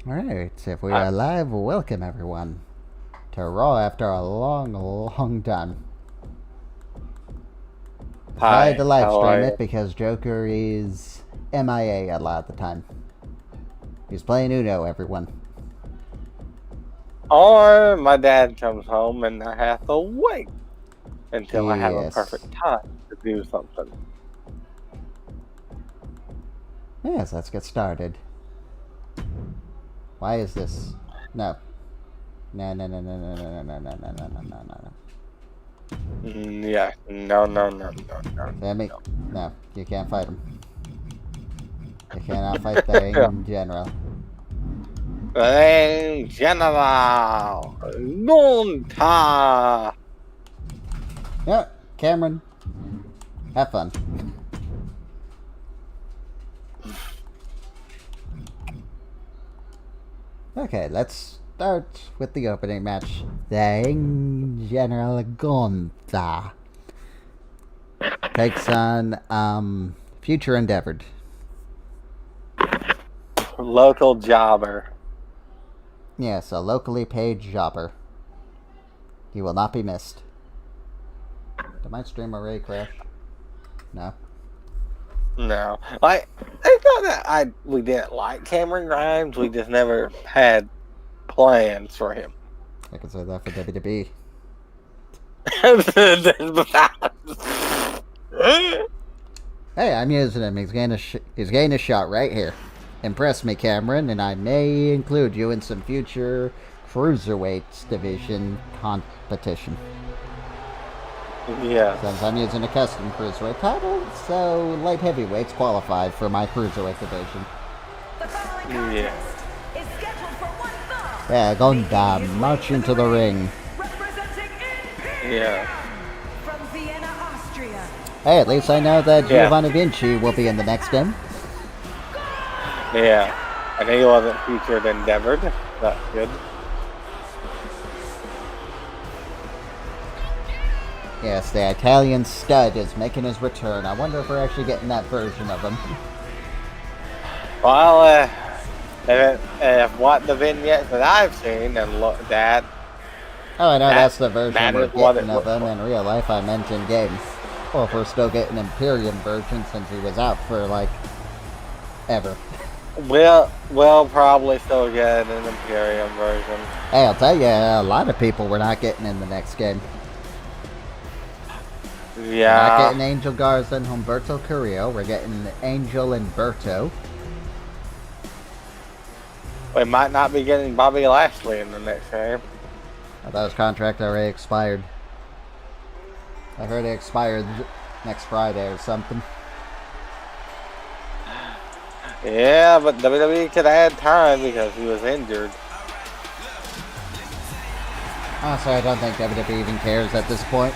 Alright, if we are live, welcome everyone to Raw after a long time. I had to live stream it because Joker is MIA a lot of the time. He's playing Uno, everyone. Or my dad comes home and I have to wait until I have a perfect time to do something. Yes, let's get started. Why is this? No. No. Yeah, no. Sammy, no, you can't fight him. You cannot fight the in general. In general, Gunta. Yeah, Cameron, have fun. Okay, let's start with the opening match. The General Gonza takes on Future Endeavored. Local jobber. Yes, a locally paid jobber. He will not be missed. Did my stream already crash? No. No, I thought that we didn't like Cameron Grimes. We just never had plans for him. I can say that for WWE. Hey, I'm using him. He's getting a shot right here. Impress me, Cameron, and I may include you in some future Cruiserweights division competition. Yeah. Since I'm using a custom Cruiserweight title, so light heavyweights qualified for my Cruiserweight division. Yeah. Yeah, Gonda, march into the ring. Yeah. Hey, at least I know that Giovanni Vinci will be in the next game. Yeah. And he wasn't featured Endeavored. That's good. Yes, the Italian stud is making his return. I wonder if we're actually getting that version of him. Well, if what the vignettes that I've seen and looked at... Oh, I know that's the version we're getting of him. In real life, I meant in game. Or if we're still getting Imperium version since he was out for, like, ever. We'll probably still get an Imperium version. Hey, I'll tell you, a lot of people we're not getting in the next game. Yeah. We're not getting Angel Garza and Humberto Carrillo. We're getting Angel and Berto. We might not be getting Bobby Lashley in the next game. I thought his contract already expired. I heard it expired next Friday or something. Yeah, but WWE could add time because he was injured. Honestly, I don't think WWE even cares at this point.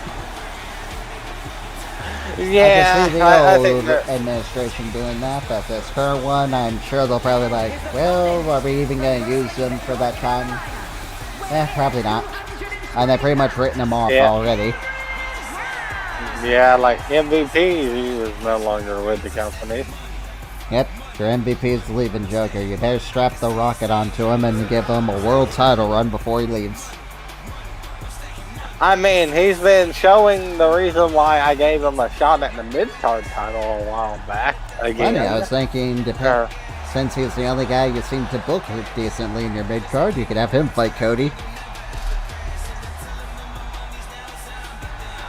Yeah, I can see the old administration doing that, but this current one, I'm sure they'll probably like, well, are we even going to use them for that time? Probably not. And they've pretty much written them off already. Yeah, like MVP, he was no longer with the company. Yep, your MVP's leaving Joker. You better strap the rocket onto him and give him a world title run before he leaves. I mean, he's been showing the reason why I gave him a shot at the mid-card title a while back. Again. Funny, I was thinking, since he's the only guy you seem to book decently in your mid-card, you could have him fight Cody.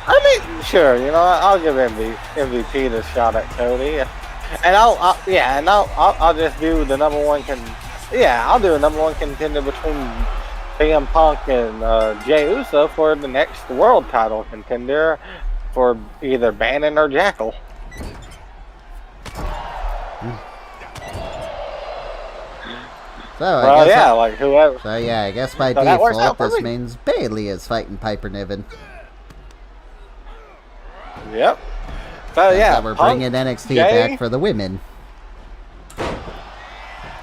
I mean, sure, you know, I'll give MVP the shot at Cody, and I'll just do the number one I'll do a number one contender between CM Punk and Jey Uso for the next world title contender for either Bannon or Jackal. So I guess like whoever. So yeah, I guess by default this means Bayley is fighting Piper Niven. Yep. So yeah, we're bringing NXT back for the women.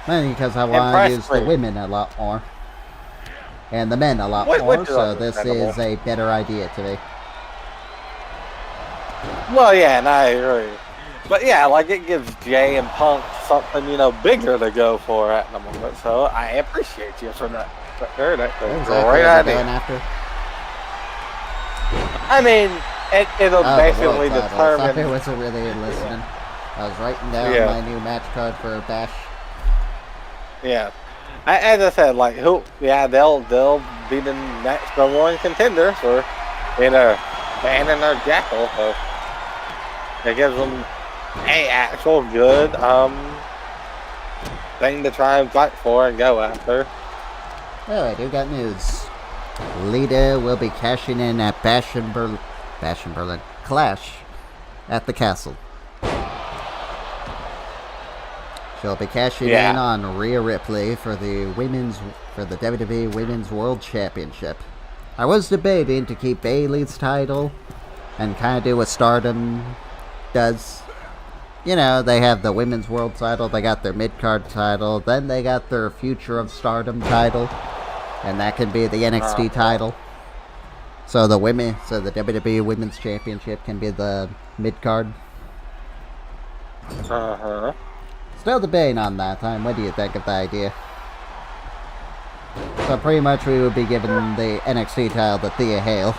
Mainly because I want to use the women a lot more. And the men a lot more, so this is a better idea to me. Well, yeah, and I agree. But yeah, like it gives Jay and Punk something, bigger to go for at the moment. So I appreciate you for that. That's a great idea. After? I mean, it'll basically I determine. thought I wasn't really listening. I was writing down my new match card for Bash. Yeah, as I said, like they'll be the next number one contender for banning or Jackal. So it gives them a actual good thing to try and fight for and go after. Well, I do got news. Lita will be cashing in at Bash in Berlin Clash at the Castle. She'll be cashing in on Rhea Ripley for the WWE Women's World Championship. I was debating to keep Bayley's title and kind of do what Stardom does. They have the Women's World title, they got their mid-card title, then they got their Future of Stardom title, and that can be the NXT title. So the WWE Women's Championship can be the mid-card. Still debating on that time. What do you think of the idea? So pretty much we would be giving the NXT title to Thea Hale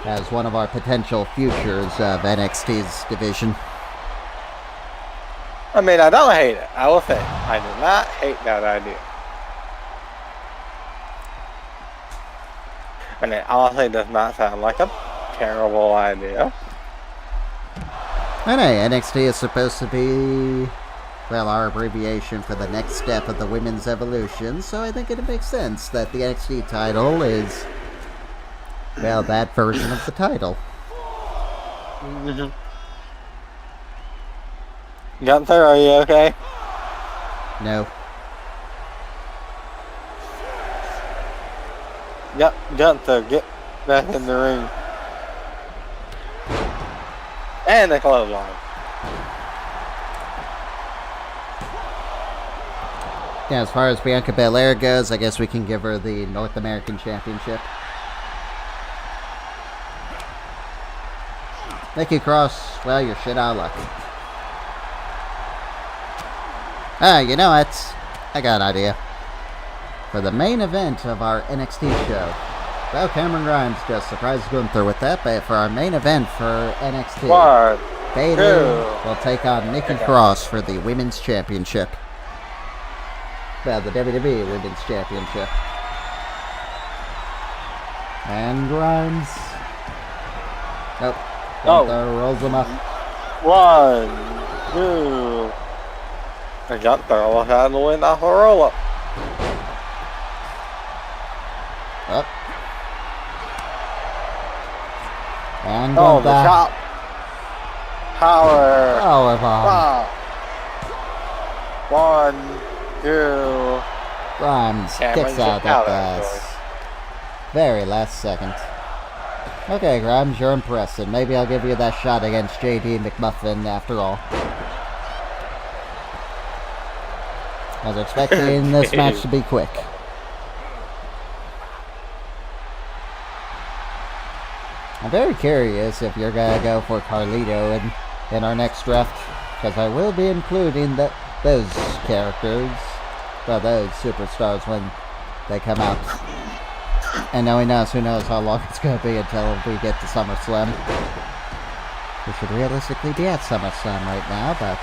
as one of our potential futures of NXT's division. I mean, I don't hate it. I will say, I do not hate that idea. And it honestly does not sound like a terrible idea. And hey, NXT is supposed to be, our abbreviation for the next step of the women's evolution, so I think it makes sense that the NXT title is, that version of the title. Mm-hmm. Gunther, are you okay? No. Yep, Gunther, get back in the ring. And the clothesline. Yeah, as far as Bianca Belair goes, I guess we can give her the North American Championship. Nikki Cross, you're shit out of luck. You know what? I got an idea. For the main event of our NXT show, Cameron Grimes just surprised Gunther with that, but for our main event for NXT, Bayley will take on Nikki Cross for the Women's Championship. The WWE Women's Championship. And Grimes. Gunther rolls him up. 1, 2. And Gunther will have to win off a roll-up. Up. And the chop. Powerbomb. 1, 2. Grimes kicks out at the very last second. Okay, Grimes, you're impressive. Maybe I'll give you that shot against JD McMuffin after all. I was expecting this match to be quick. I'm very curious if you're going to go for Carlito in our next draft, because I will be including those characters, those superstars when they come out. And knowing us, who knows how long it's going to be until we get to SummerSlam. We should realistically be at SummerSlam right now, but,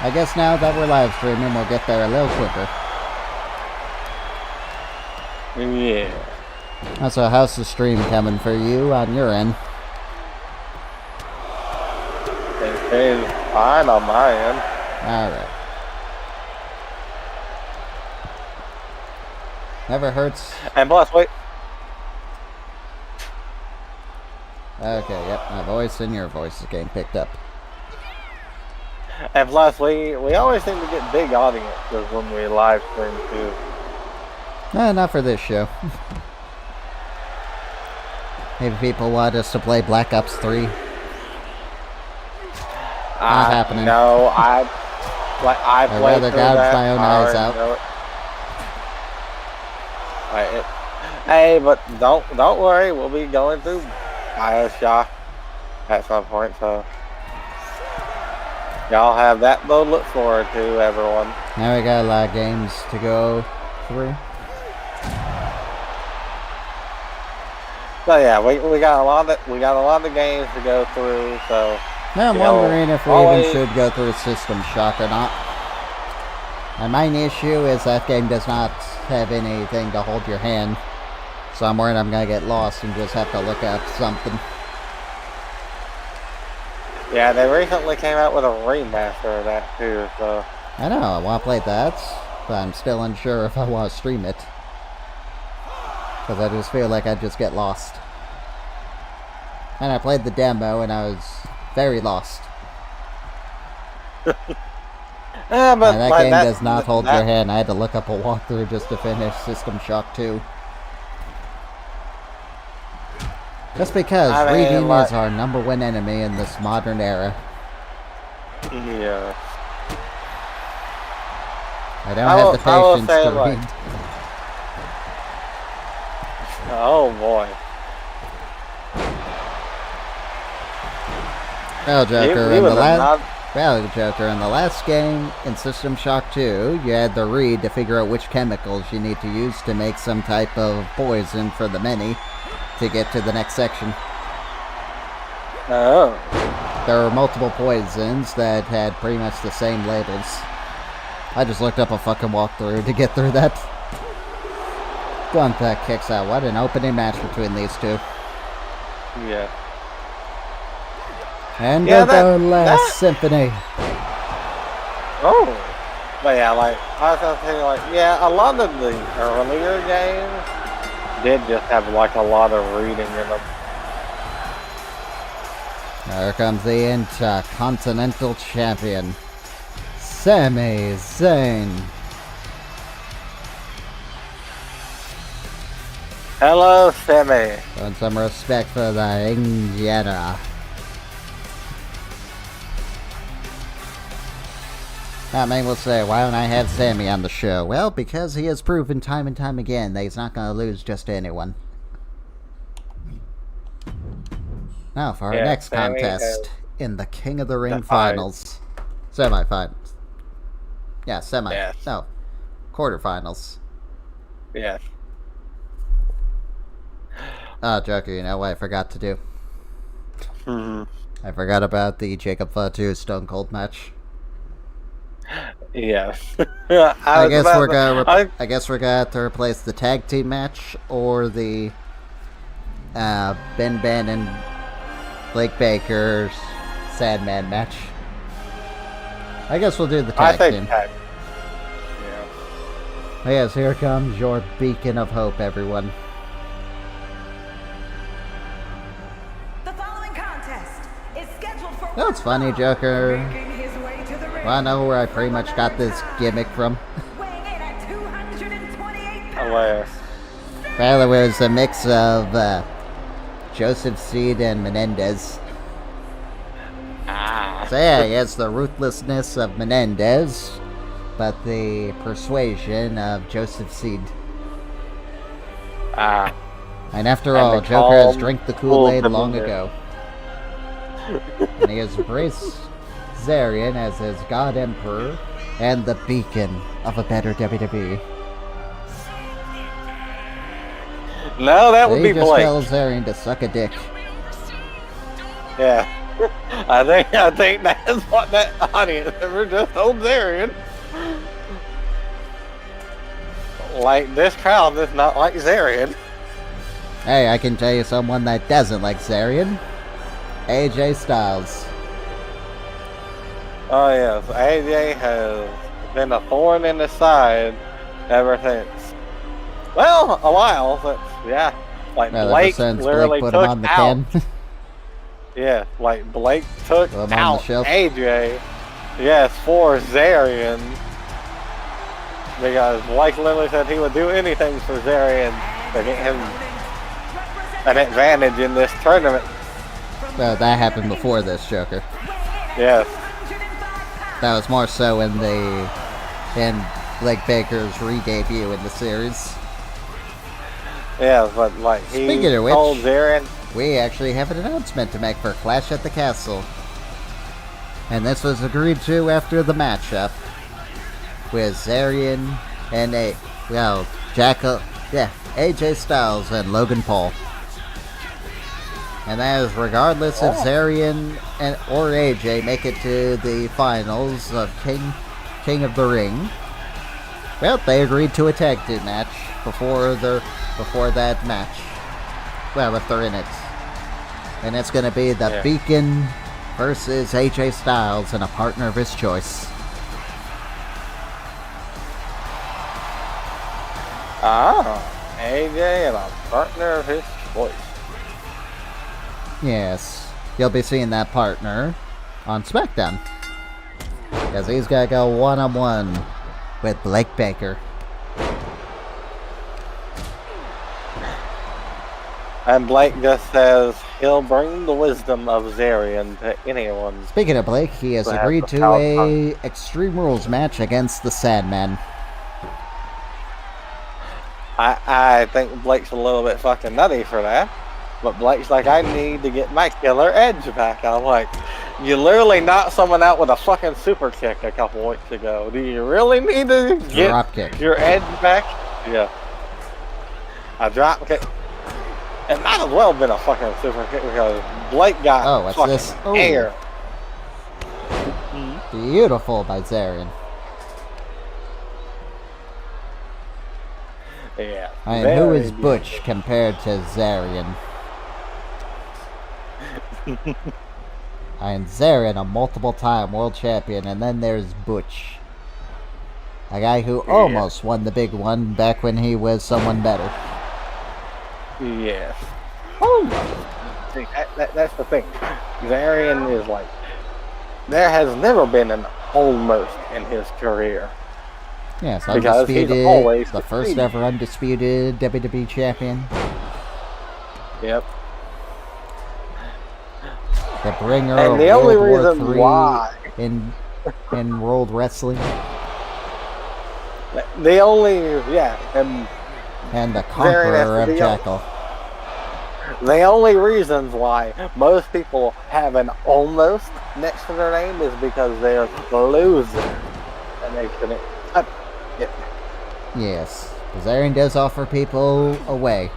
I guess now that we're live streaming, we'll get there a little quicker. Yeah. So how's the stream coming for you on your end? It's fine on my end. Alright. Never hurts. And plus, wait. Okay, yep, my voice and your voice is getting picked up. And plus, we always seem to get big audiences when we live stream too. No, not for this show. Maybe people want us to play Black Ops 3. Not happening. No, I I'd rather gouge my own eyes out. Hey, but don't worry, we'll be going through BioShock at some point, so Y'all have that to look forward to, everyone. Now we got a lot of games to go through. So yeah, we got a lot of games to go through. So Now I'm wondering if we even should go through System Shock or not. My main issue is that game does not have anything to hold your hand, so I'm worried I'm gonna get lost and just have to look up something. Yeah, they recently came out with a remaster of that too, so... I know, I want to play that, but I'm still unsure if I want to stream it. Because I just feel like I'd just get lost. And I played the demo and I was very lost. But and that game does not hold your hand. I had to look up a walkthrough just to finish System Shock 2. Just because reading is our #1 enemy in this modern era. Yeah. I don't have the patience to read. Oh boy. Well, Joker, in the last game in System Shock 2, you had to read to figure out which chemicals you need to use to make some type of poison for the many to get to the next section. Oh. There were multiple poisons that had pretty much the same labels. I just looked up a fucking walkthrough to get through that. Gunther kicks out. What an opening match between these two. Yeah. And the last symphony. Oh. But yeah, like, I was gonna say, like, yeah, a lot of the earlier games did just have, like, a lot of reading in them. Here comes the Intercontinental Champion, Sami Zayn. Hello, Sami. Showing some respect for the Indiana. Now, many will say, why don't I have Sami on the show? Well, because he has proven time and time again that he's not going to lose just to anyone. Now, for our next contest in the King of the Ring finals. Semi-finals. Yeah, no, quarterfinals. Yeah. Oh, Joker, you know what I forgot to do? I forgot about the Jacob Fatu Stone Cold match. Yeah. I guess we're gonna have to replace the tag team match or the Ben and Blake Baker's Sandman match. I guess we'll do the tag team. Yeah. Yes, here comes your beacon of hope, everyone. The following contest is scheduled for. That's funny, Joker. Well, I know where I pretty much got this gimmick from. Weighing in at 228 pounds. Hilarious. Well, it was a mix of Joseph Seed and Menendez. So yeah, he has the ruthlessness of Menendez, but the persuasion of Joseph Seed. And after all, Joker has drank the Kool-Aid long ago. And he has embraced Zarian as his God Emperor and the beacon of a better WWE. No, that would be Blake. He just tells Zarian to suck a dick. Yeah. I think that's what that audience ever just told Zarian. Like, this crowd is not like Zarian. Hey, I can tell you someone that doesn't like Zarian. AJ Styles. Oh yes, AJ has been a thorn in the side ever since. Well, a while, but yeah. Like, Blake literally Blake put took him on the out. can. Yeah, like Blake took on out AJ. Yes, for Zarian. Because Blake literally said he would do anything for Zarian to get him an advantage in this tournament. Well, that happened before this, Joker. Yes. That was more so in Blake Baker's re-debut in the series. Yeah, but like he told Zarian. We actually have an announcement to make for Clash at the Castle. And this was agreed to after the matchup with Zarian and AJ Styles and Logan Paul. And that is regardless if Zarian or AJ make it to the finals of King of the Ring. Well, they agreed to a tag team match before that match. Well, if they're in it. And it's going to be the Beacon versus AJ Styles and a partner of his choice. AJ and a partner of his choice. Yes, you'll be seeing that partner on SmackDown. Because he's got to go one-on-one with Blake Baker. And Blake just says he'll bring the wisdom of Zarian to anyone. Speaking of Blake, he has agreed to a Extreme Rules match against the Sandman. I think Blake's a little bit fucking nutty for that. But Blake's like, I need to get my killer edge back. I'm like, you literally knocked someone out with a fucking super kick a couple weeks ago. Do you really need to get your edge back? Yeah. A drop kick. It might as well have been a fucking super kick because Blake got fucking air. Beautiful by Zarian. Yeah. I mean, who is Butch compared to Zarian? And Zarian, a multiple-time world champion, and then there's Butch, a guy who almost won the big one back when he was someone better. Yes. Almost. See, that's the thing. Zarian is like, there has never been an almost in his career. Yes, undisputed, the first ever undisputed WWE champion. Yep. The bringer and of the only World reason War III why in World Wrestling. The only, and the conqueror of Jackal. The only reasons why most people have an almost next to their name is because they're losing and they couldn't cut it. Yes, because Aaron does offer people a way,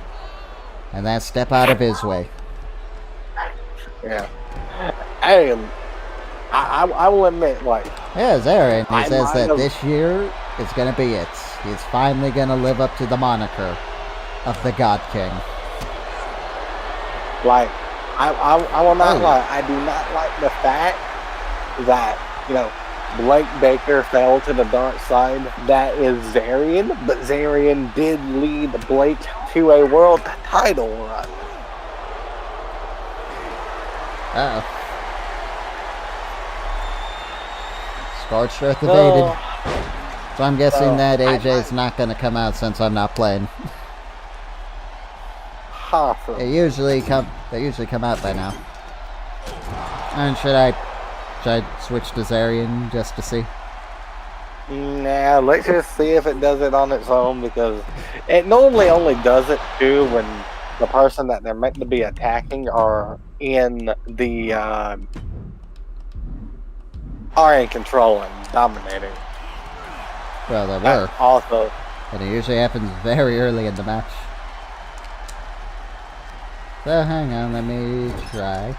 and that's step out of his way. Yeah. And I will admit, like... Yeah, Aaron. He says that this year is going to be it. He's finally going to live up to the moniker of the God King. Like, I will not lie. I do not like the fact that, Blake Baker fell to the dark side. That is Zarian, but Zarian did lead Blake to a world title run. Uh-oh. Scorched Earth evaded. So I'm guessing that AJ's not going to come out since I'm not playing. They usually come out by now. And should I switch to Zarian just to see? Nah, let's just see if it does it on its own, because it normally only does it too when the person that they're meant to be attacking are in control and dominating. Well, they were. Also, and it usually happens very early in the match. So hang on, let me try.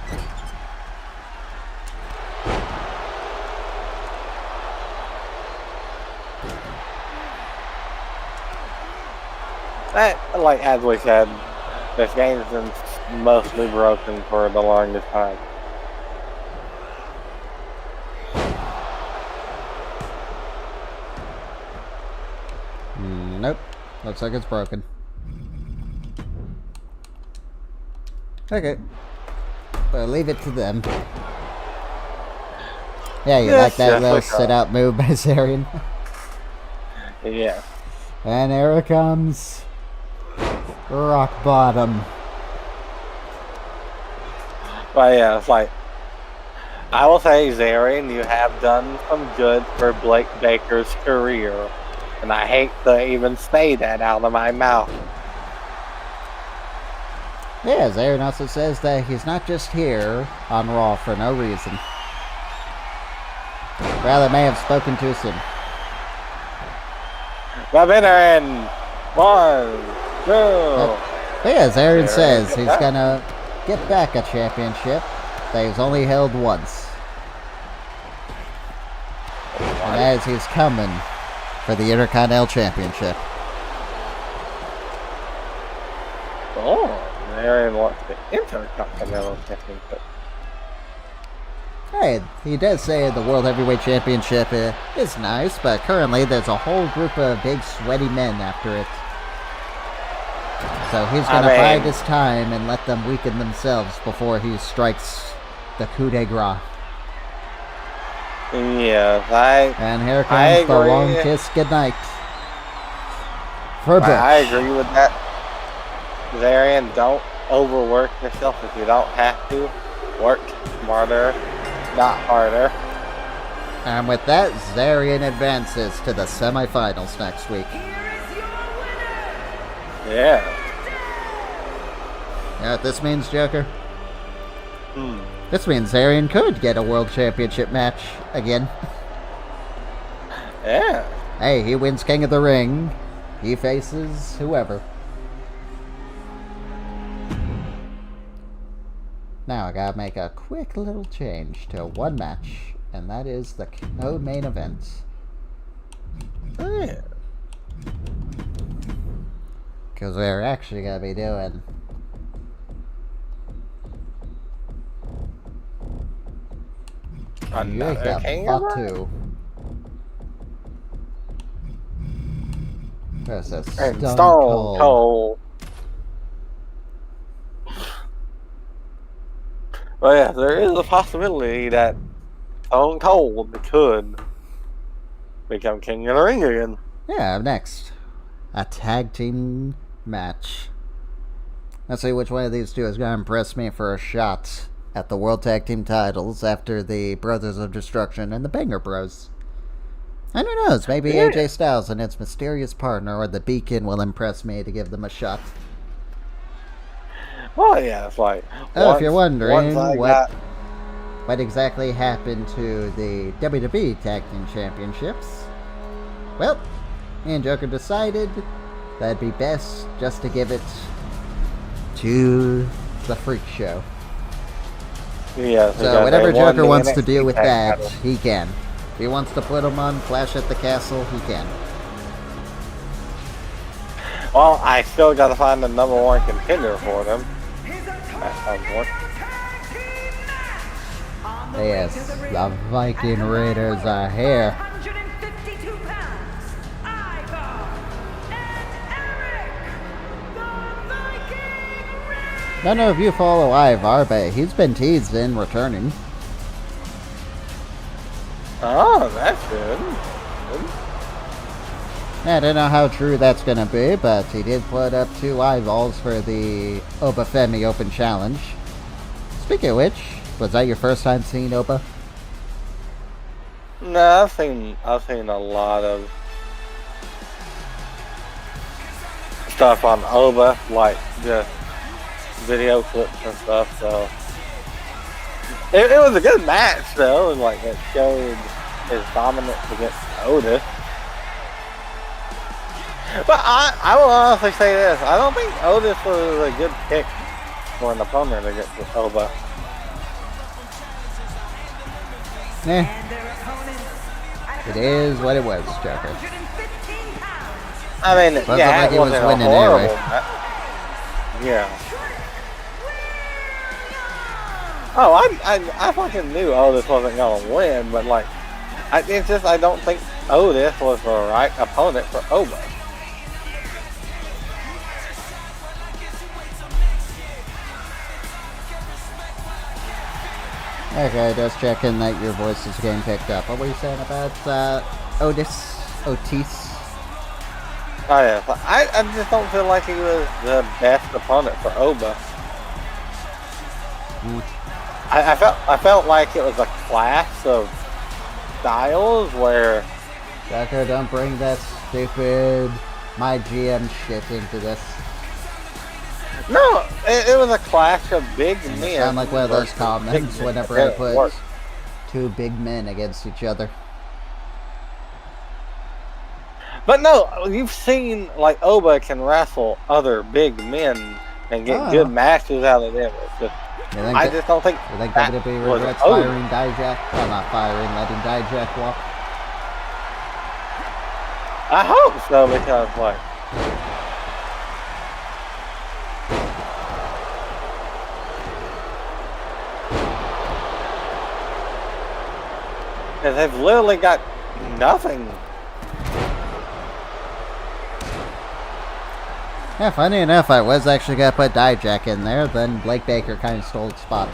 Like as we said, this game's been mostly broken for the longest time. Nope. Looks like it's broken. Okay. Well, leave it to them. Yeah, you like that little sit-out move by Zarian? Yeah. And here it comes. Rock bottom. But yeah, it's like, I will say, Zarian, you have done some good for Blake Baker's career. And I hate to even say that out of my mouth. Yeah, Zarian also says that he's not just here on Raw for no reason. Well, I may have spoken too soon. The winner in 1, 2. But yeah, as Aaron says, Get he's back. gonna get back a championship that he's only held once. And as he's coming for the Intercontinental Championship. Oh, Aaron wants the Intercontinental Championship. Hey, he does say the World Heavyweight Championship is nice, but currently there's a whole group of big sweaty men after it. So he's gonna bide his time and let them weaken themselves before he strikes the coup de grace. Yes, And here comes the long kiss goodnight. For Bush. I agree with that. Zarian, don't overwork yourself if you don't have to. Work smarter, not harder. And with that, Zarian advances to the semifinals next week. Yeah. You know what this means, Joker? This means Zarian could get a World Championship match again. Yeah. Hey, he wins King of the Ring. He faces whoever. Now I gotta make a quick little change to one match, and that is the co-main event. Yeah. Because we're actually gonna be doing Another King of the Ring? Fatu versus And Stone Stone Cold. Cold. Well, yeah, there is a possibility that Stone Cold could become King of the Ring again. Yeah, next. A tag team match. Let's see which one of these two is going to impress me for a shot at the World Tag Team titles after the Brothers of Destruction and the Banger Bros. And who knows, maybe AJ Styles and its mysterious partner or the Beacon will impress me to give them a shot. Well, yeah, it's like... If you're wondering what exactly happened to the WWE Tag Team Championships, well, me and Joker decided that it'd be best just to give it to the Freak Show. Yeah, So whatever Joker wants to do with that, he can. If he wants to put them on Clash at the Castle, he can. Well, I still gotta find the number one contender for them. At some point. Yes, the Viking Raiders are here. 152 pounds, Ivar and Eric, the Viking Raiders. None of you follow Ivar, but he's been teased in returning. Oh, that's good. Yeah, I don't know how true that's going to be, but he did put up 2 eyeballs for the Obafemi Open Challenge. Speaking of which, was that your first time seeing Oba? No, I've seen a lot of stuff on Oba, like just video clips and stuff. So it was a good match, though, and like it showed his dominance against Otis. But I will honestly say this: I don't think Otis was a good pick for an opponent against Oba. Eh, it is what it was, Joker. 115 pounds. I mean, Wasn't yeah, like it he was wasn't a winning horrible anyway. match. Yeah. Oh, I fucking knew Otis wasn't gonna win, but like, it's just I don't think Otis was the right opponent for Oba. Okay, just checking that your voice is getting picked up. What were you saying about Otis? Oh yeah, but I just don't feel like he was the best opponent for Oba. I felt like it was a clash of styles where Joker, don't bring that stupid my GM shit into this. no, it was a clash of big And men. it sound like one of those versus comments big men whenever that I didn't put work. 2 big men against each other. But no, you've seen like Oba can wrestle other big men and get good matches out of them. It's just, I just don't think. You think that WWE was regrets Oba. firing Dijak? Well, not firing, letting Dijak walk. I hope so because like. Because they've literally got nothing. Yeah, funny enough, I was actually going to put Dijak in there, then Blake Baker kind of stole the spot.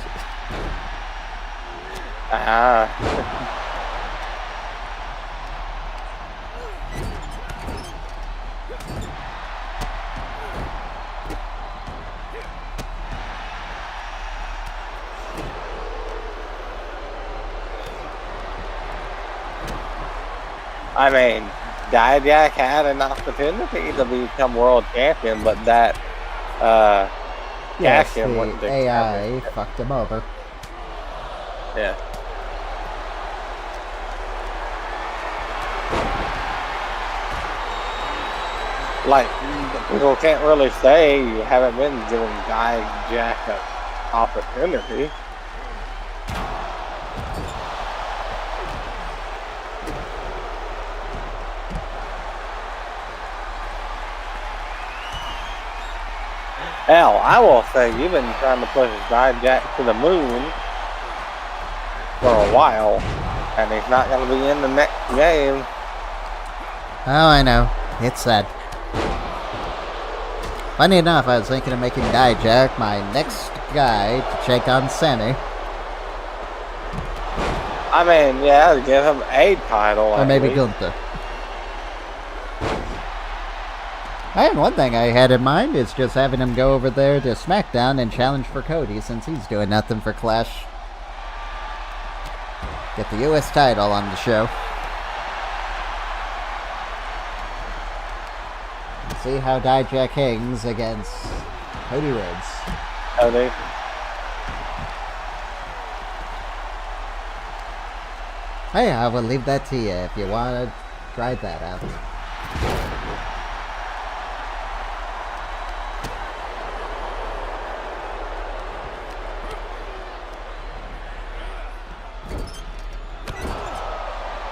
I mean, Dijak had an opportunity to become world champion, but that Yes, cash-in the wasn't the AI championship. fucked him over. Yeah. Like, people can't really say you haven't been giving Dijak an opportunity. Hell, I will say you've been trying to push Dijak to the moon for a while, and he's not going to be in the next game. Oh, I know. It's sad. Funny enough, I was thinking of making Dijak my next guy to take on Sammy. I mean, yeah, give him a title. Or maybe Gunther. And one thing I had in mind is just having him go over there to SmackDown and challenge for Cody, since he's doing nothing for Clash. Get the US title on the show. And see how Dijak hangs against Cody Rhodes. Cody. Hey, I will leave that to you if you want to try that out.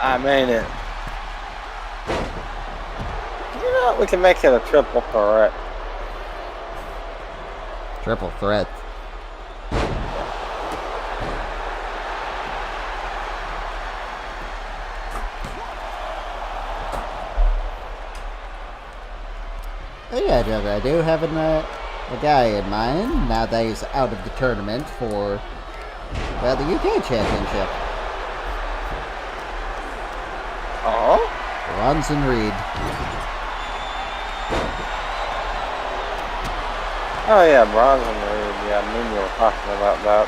I mean it. You know, we can make it a triple threat. Triple threat. Oh yeah, Jeff, I do have a guy in mind now that he's out of the tournament for, well, the UK Championship. Oh? Bronson Reed. Oh yeah, Bronson Reed. Yeah, I knew you were talking about that.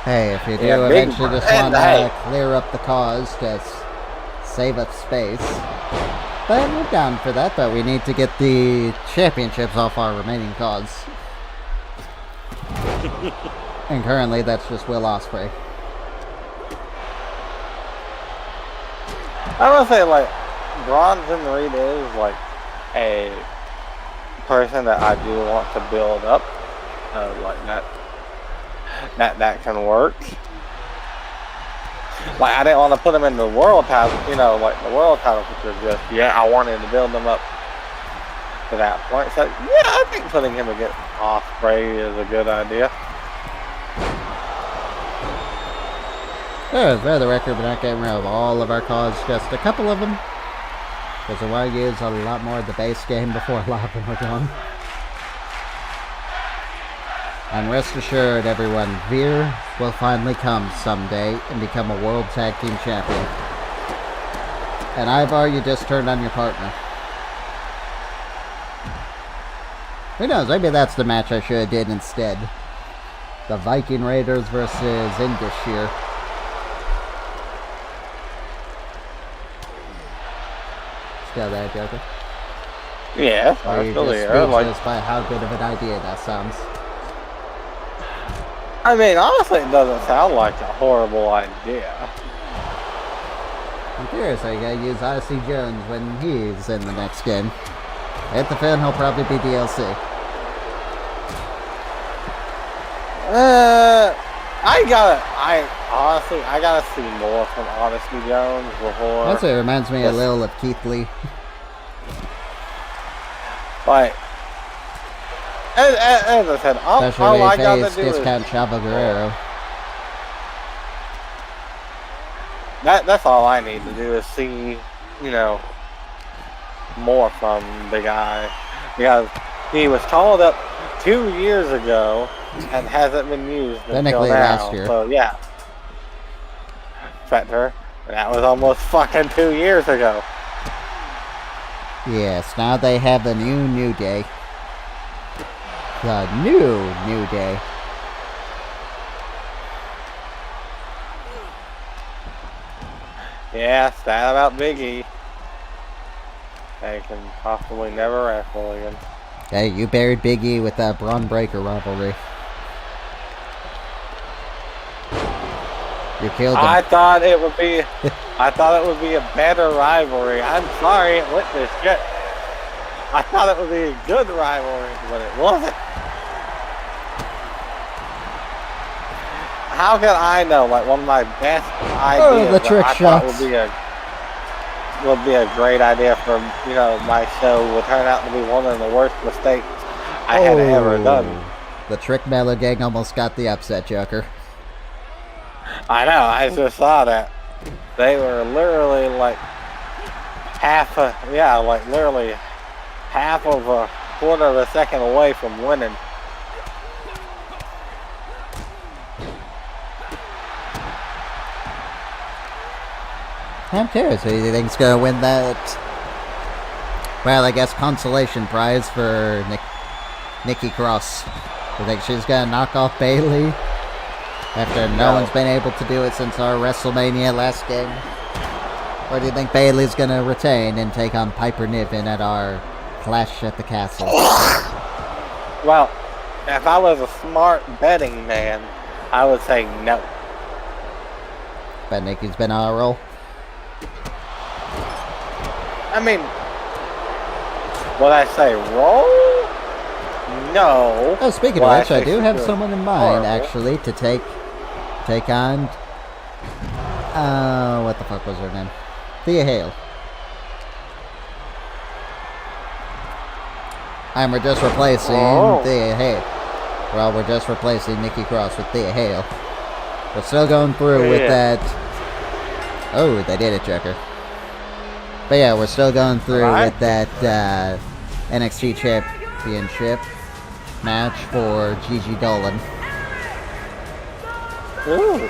Hey, if you do Yeah, big eventually just Bron- want to hey. clear up the cause to save up space, then we're down for that, but we need to get the championships off our remaining cause. And currently that's just Will Ospreay. I would say like Bronson Reed is like a person that I do want to build up, like that can work. Like I didn't want to put him in the world title, you know, like the world title picture. Just I wanted to build him up to that point. So yeah, I think putting him against Ospreay is a good idea. For the record, we're not getting rid of all of our cause, just a couple of them. Because I want to use a lot more of the base game before a lot of them are gone. And rest assured, everyone, Veer will finally come someday and become a World Tag Team Champion. And Ivar, you just turned on your partner. Who knows, maybe that's the match I should have did instead. The Viking Raiders versus Indus. Still there, Joker? Yeah, Or I'm you still just there. Like, speechless by how good of an idea that sounds? I mean, honestly, it doesn't sound like a horrible idea. I'm curious how you gotta use Odyssey Jones when he's in the next game. At the film, he'll probably be DLC. I gotta see more from Odyssey Jones before. Also, it reminds me a little of Keith Lee. Like, as I said, all I gotta do Discount Chavo Guerrero. That's all I need to do is see, more from the guy. Because he was called up 2 years ago and hasn't been used until now. Last year. So, yeah. Spectre. That was almost fucking 2 years ago. Yes, now they have the New Day. The New Day. Yeah, sad about Biggie. They can possibly never wrestle again. Hey, you buried Biggie with that Braun Breaker rivalry. You killed him. I thought it would be a better rivalry. I'm sorry it went this shit. I thought it would be a good rivalry, but it wasn't. How can I know? Like, one of my best ideas the trick that I shots would be a great idea for my show would turn out to be one of the worst mistakes I had ever done. The Trick Miller gang almost got the upset, Joker. I know. I just saw that. They were literally like literally half of a quarter of a second away from winning. I'm curious, who do you think's gonna win that? Well, I guess consolation prize for Nikki Cross. You think she's gonna knock off Bayley after no one's been able to do it since our WrestleMania last game? Or do you think Bayley's gonna retain and take on Piper Niven at our Clash at the Castle? Well, if I was a smart betting man, I would say no. Bet Nikki's been on a roll. I mean, would I say roll? No. Oh, speaking of which, I do have someone in mind, actually, to take on. What the fuck was her name? Thea Hale. And we're just replacing Thea Hale. Well, we're just replacing Nikki Cross with Thea Hale. We're still going through with that. Oh, they did it, Joker. But yeah, we're still going through with that NXT Championship match for Gigi Dolan. Ooh.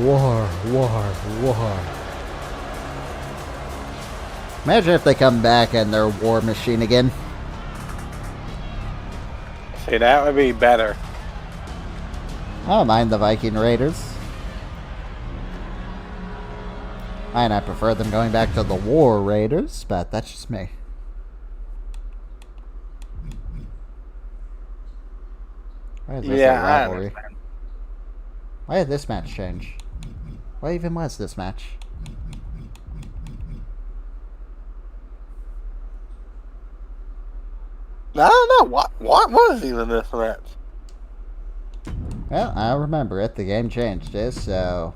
War. Imagine if they come back and they're War Machine again. See, that would be better. I don't mind the Viking Raiders. And I prefer them going back to the War Raiders, but that's just me. Why is this a rivalry? Why did this match change? What even was this match? I don't know. What was even this match? Well, I remember it. The game changed it, so...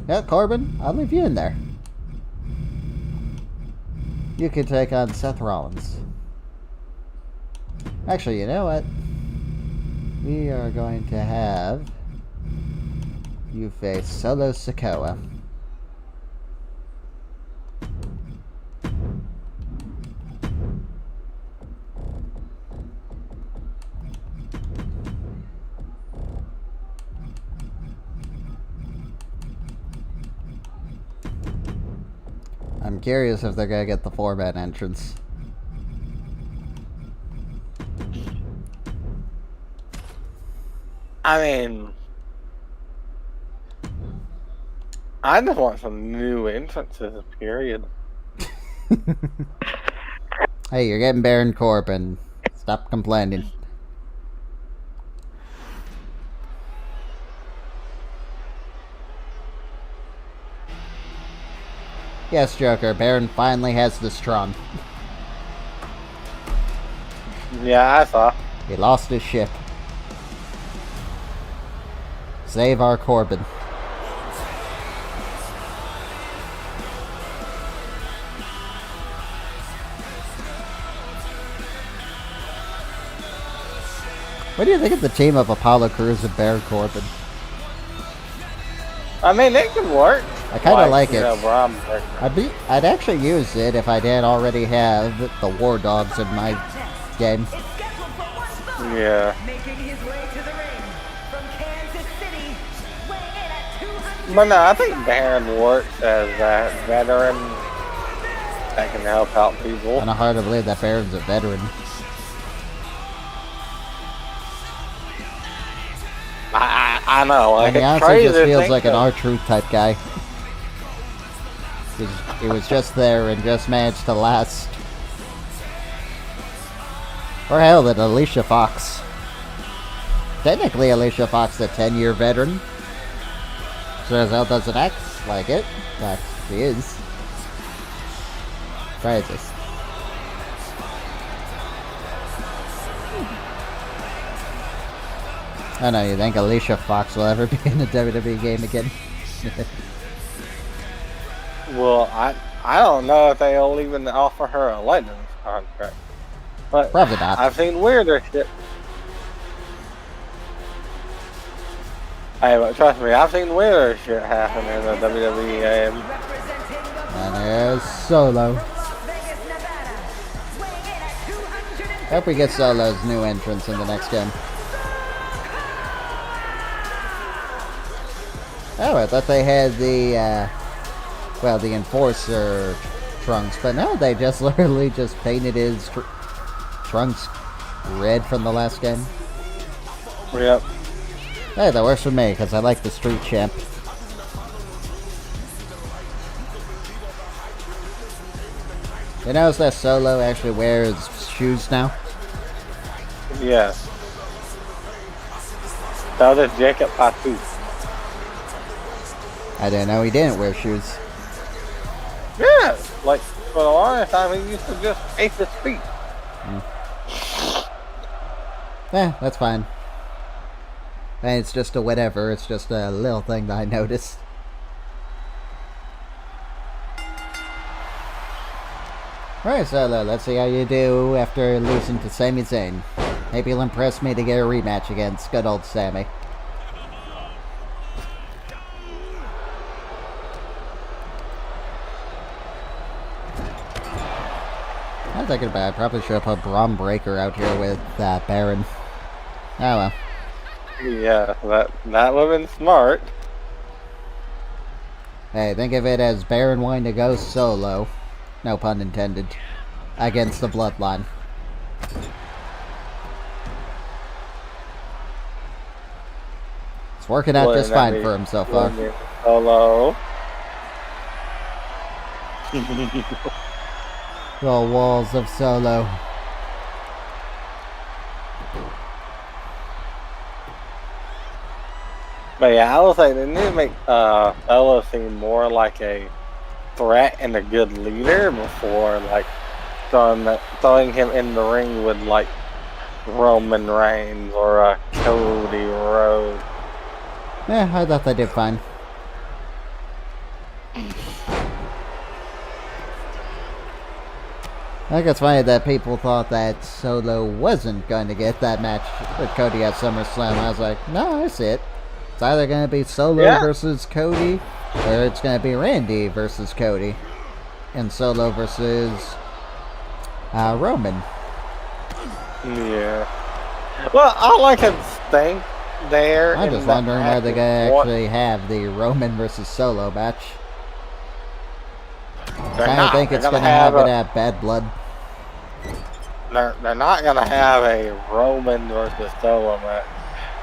Yeah, Corbin, I'll leave you in there. You can take on Seth Rollins. Actually, you know what? We are going to have you face Solo Sikoa. I'm curious if they're gonna get the 4-man entrance. I mean, I just want some new entrances, period. Hey, you're getting Baron Corbin. Stop complaining. Yes, Joker, Baron finally has the strong. Yeah, I saw. He lost his ship. Save our Corbin. What do you think of the team of Apollo Crews and Baron Corbin? I mean, it could work. I kind of like you it. know, Braun Breaker. I'd actually use it if I didn't already have the War Dogs in my game. Is scheduled for one fall. Yeah. Making his way to the ring from Kansas City, weighing in at 200. But no, I think Baron works as a veteran that can help out people. Kind of hard to believe that Baron's a veteran. I know. And Like, he it's honestly crazy just to feels think like an of. R-Truth type guy. He was just there and just managed to last. Or hell, than Alicia Fox. Technically, Alicia Fox is a 10-year veteran. So as hell doesn't act like it, but she is. Crazy. I know, you think Alicia Fox will ever be in a WWE game again? Well, I don't know if they'll even offer her a Legends contract. But Probably not. I've seen weirder shit. Hey, but trust me, I've seen weirder shit happen in the WWE game. Representing the And there's Solo. Las Vegas, Nevada, weighing in at 250. Hope we get Solo's new entrance in the next game. Oh, I thought they had the, the Enforcer Trunks, but no, they just literally just painted his Trunks red from the last game. Yep. Hey, that works for me, because I like the Street Champ. You notice that Solo actually wears shoes now? Yes. That was Jacob Fatu. I didn't know he didn't wear shoes. Yeah, like for the longest time he used to just ace his feet. That's fine. And it's just a whatever, it's just a little thing that I noticed. Alright, Solo, let's see how you do after losing to Sami Zayn. Maybe you'll impress me to get a rematch against good old Sami. I'm thinking about it. I probably should have put Braun Breaker out here with Baron. Oh well. Yeah, that would have been smart. Hey, think of it as Baron wanting to go solo. No pun intended. Against the Bloodline. It's working out just fine for him so far. Hello. The walls of Solo. But yeah, I would say they need to make Solo seem more like a threat and a good leader before like throwing him in the ring with like Roman Reigns or Cody Rhodes. Yeah, I thought they did fine. I think it's funny that people thought that Solo wasn't going to get that match with Cody at SummerSlam. I was like, no, I see it. It's either going to be Solo versus Cody, or it's going to be Randy versus Cody. And Solo versus Roman. Yeah. Well, I like his thing there. I'm just wondering where they're going to actually have the Roman versus Solo match. I kind of think it's going to have it at Bad Blood. They're not going to have a Roman versus Solo match.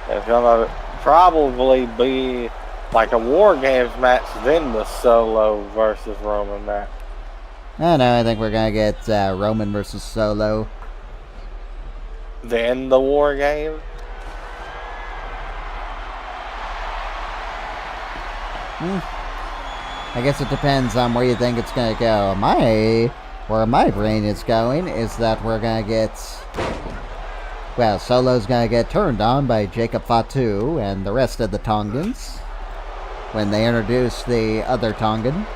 It's going to probably be like a War Games match, then the Solo versus Roman match. I know, I think we're going to get Roman versus Solo. Then the War Games? I guess it depends on where you think it's gonna go. Where my brain is going is that we're gonna get... Well, Solo's gonna get turned on by Jacob Fatu and the rest of the Tongans when they introduce the other Tongan.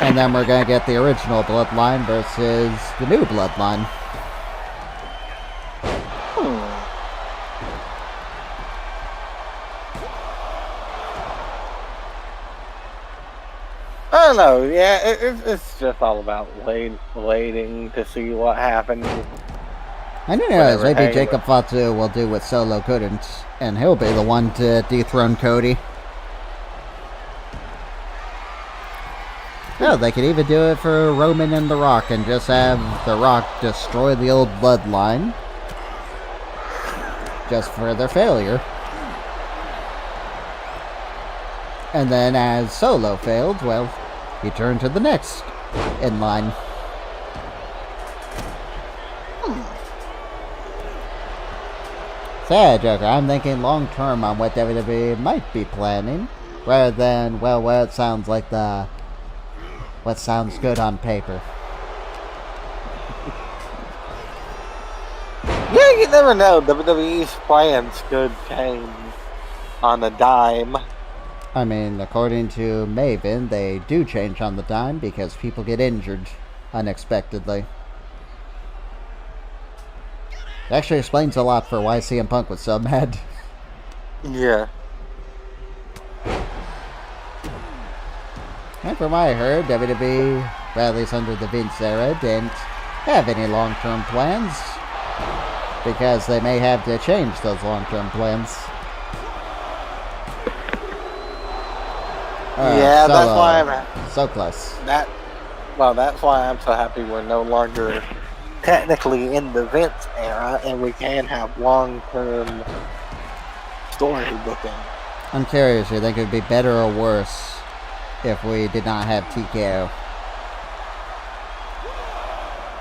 And then we're gonna get the original Bloodline versus the new Bloodline. I don't know. Yeah, it's just all about waiting to see what happens. I don't know. Maybe Jacob Fatu will do what Solo couldn't, and he'll be the one to dethrone Cody. No, they could even do it for Roman and The Rock and just have The Rock destroy the old bloodline just for their failure. And then as Solo failed, well, he turned to the next in line. So yeah, Joker, I'm thinking long term on what WWE might be planning, rather than, well, what sounds like what sounds good on paper. Yeah, you never know. WWE's plans could change on a dime. I mean, according to Maven, they do change on the dime because people get injured unexpectedly. It actually explains a lot for why CM Punk was so mad. Yeah. And from what I heard, WWE, at least under the Vince era, didn't have any long-term plans because they may have to change those long-term plans. Yeah, Solo, that's why I'm so close. That's why I'm so happy we're no longer technically in the Vince era, and we can have long-term story booking. I'm curious, you think it would be better or worse if we did not have TKO?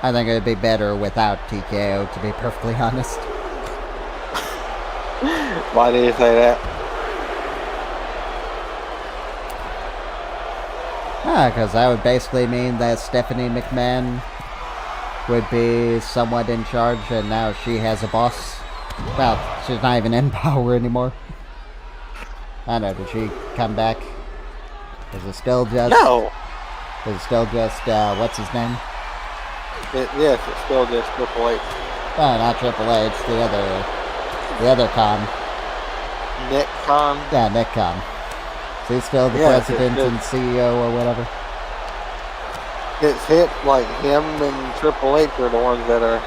I think it would be better without TKO, to be perfectly honest. Why do you say that? Because that would basically mean that Stephanie McMahon would be somewhat in charge, and now she has a boss. Well, she's not even in power anymore. I don't know, did she come back? Is it still just... No! Is it still just, what's his name? Yes, it's still just Triple H. Oh, not Triple H, the other Khan. Nick Khan? Yeah, Nick Khan. So he's still the president and CEO or whatever? It's hit like him and Triple H are the ones that are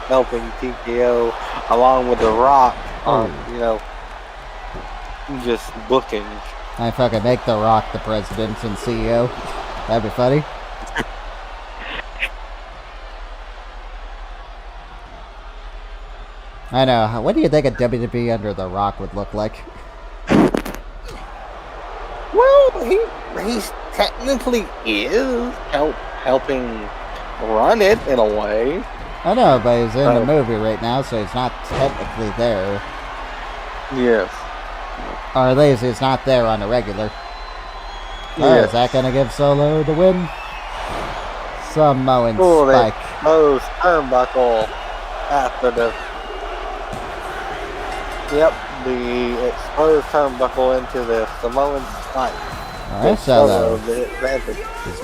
helping TKO along with The Rock on, just booking. I fucking make The Rock the president and CEO. That'd be funny. I know. What do you think a WWE under The Rock would look like? Well, he's technically is helping run it in a way. I know, but he's in the movie right now, so he's not technically there. Yes. Or at least he's not there on a regular. Oh, is that gonna give Solo the win? Samoan Spike. Exposed turnbuckle after the... Yep, the exposed turnbuckle into the Samoan Spike. Alright, Solo. He's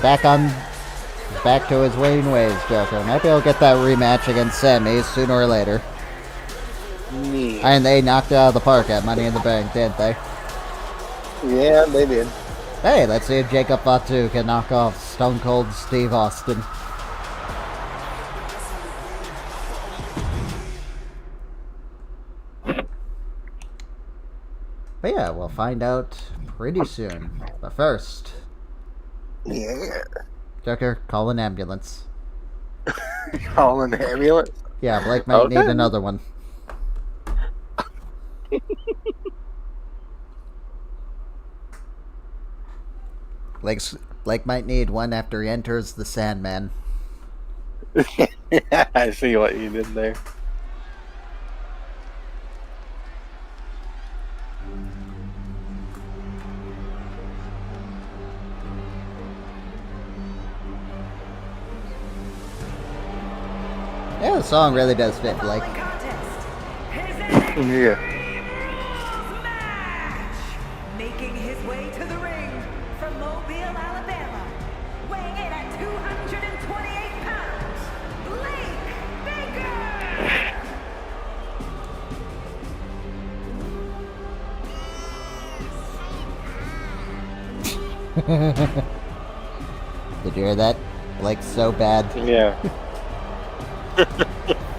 back to his winning ways, Joker. Maybe he'll get that rematch against Sami sooner or later. Yeah. And they knocked it out of the park at Money in the Bank, didn't they? Yeah, they did. Hey, let's see if Jacob Fatu can knock off Stone Cold Steve Austin. But yeah, we'll find out pretty soon. But first... Yeah. Joker, call an ambulance. Call an ambulance? Yeah, Blake might need another one. Blake might need one after he enters the Sandman. I see what you did there. Yeah, the song really does fit Blake. Yeah. Making his way to the ring from Mobile, Alabama, weighing in at 228 pounds, Blake Baker! Did you hear that? Blake's so bad. Yeah.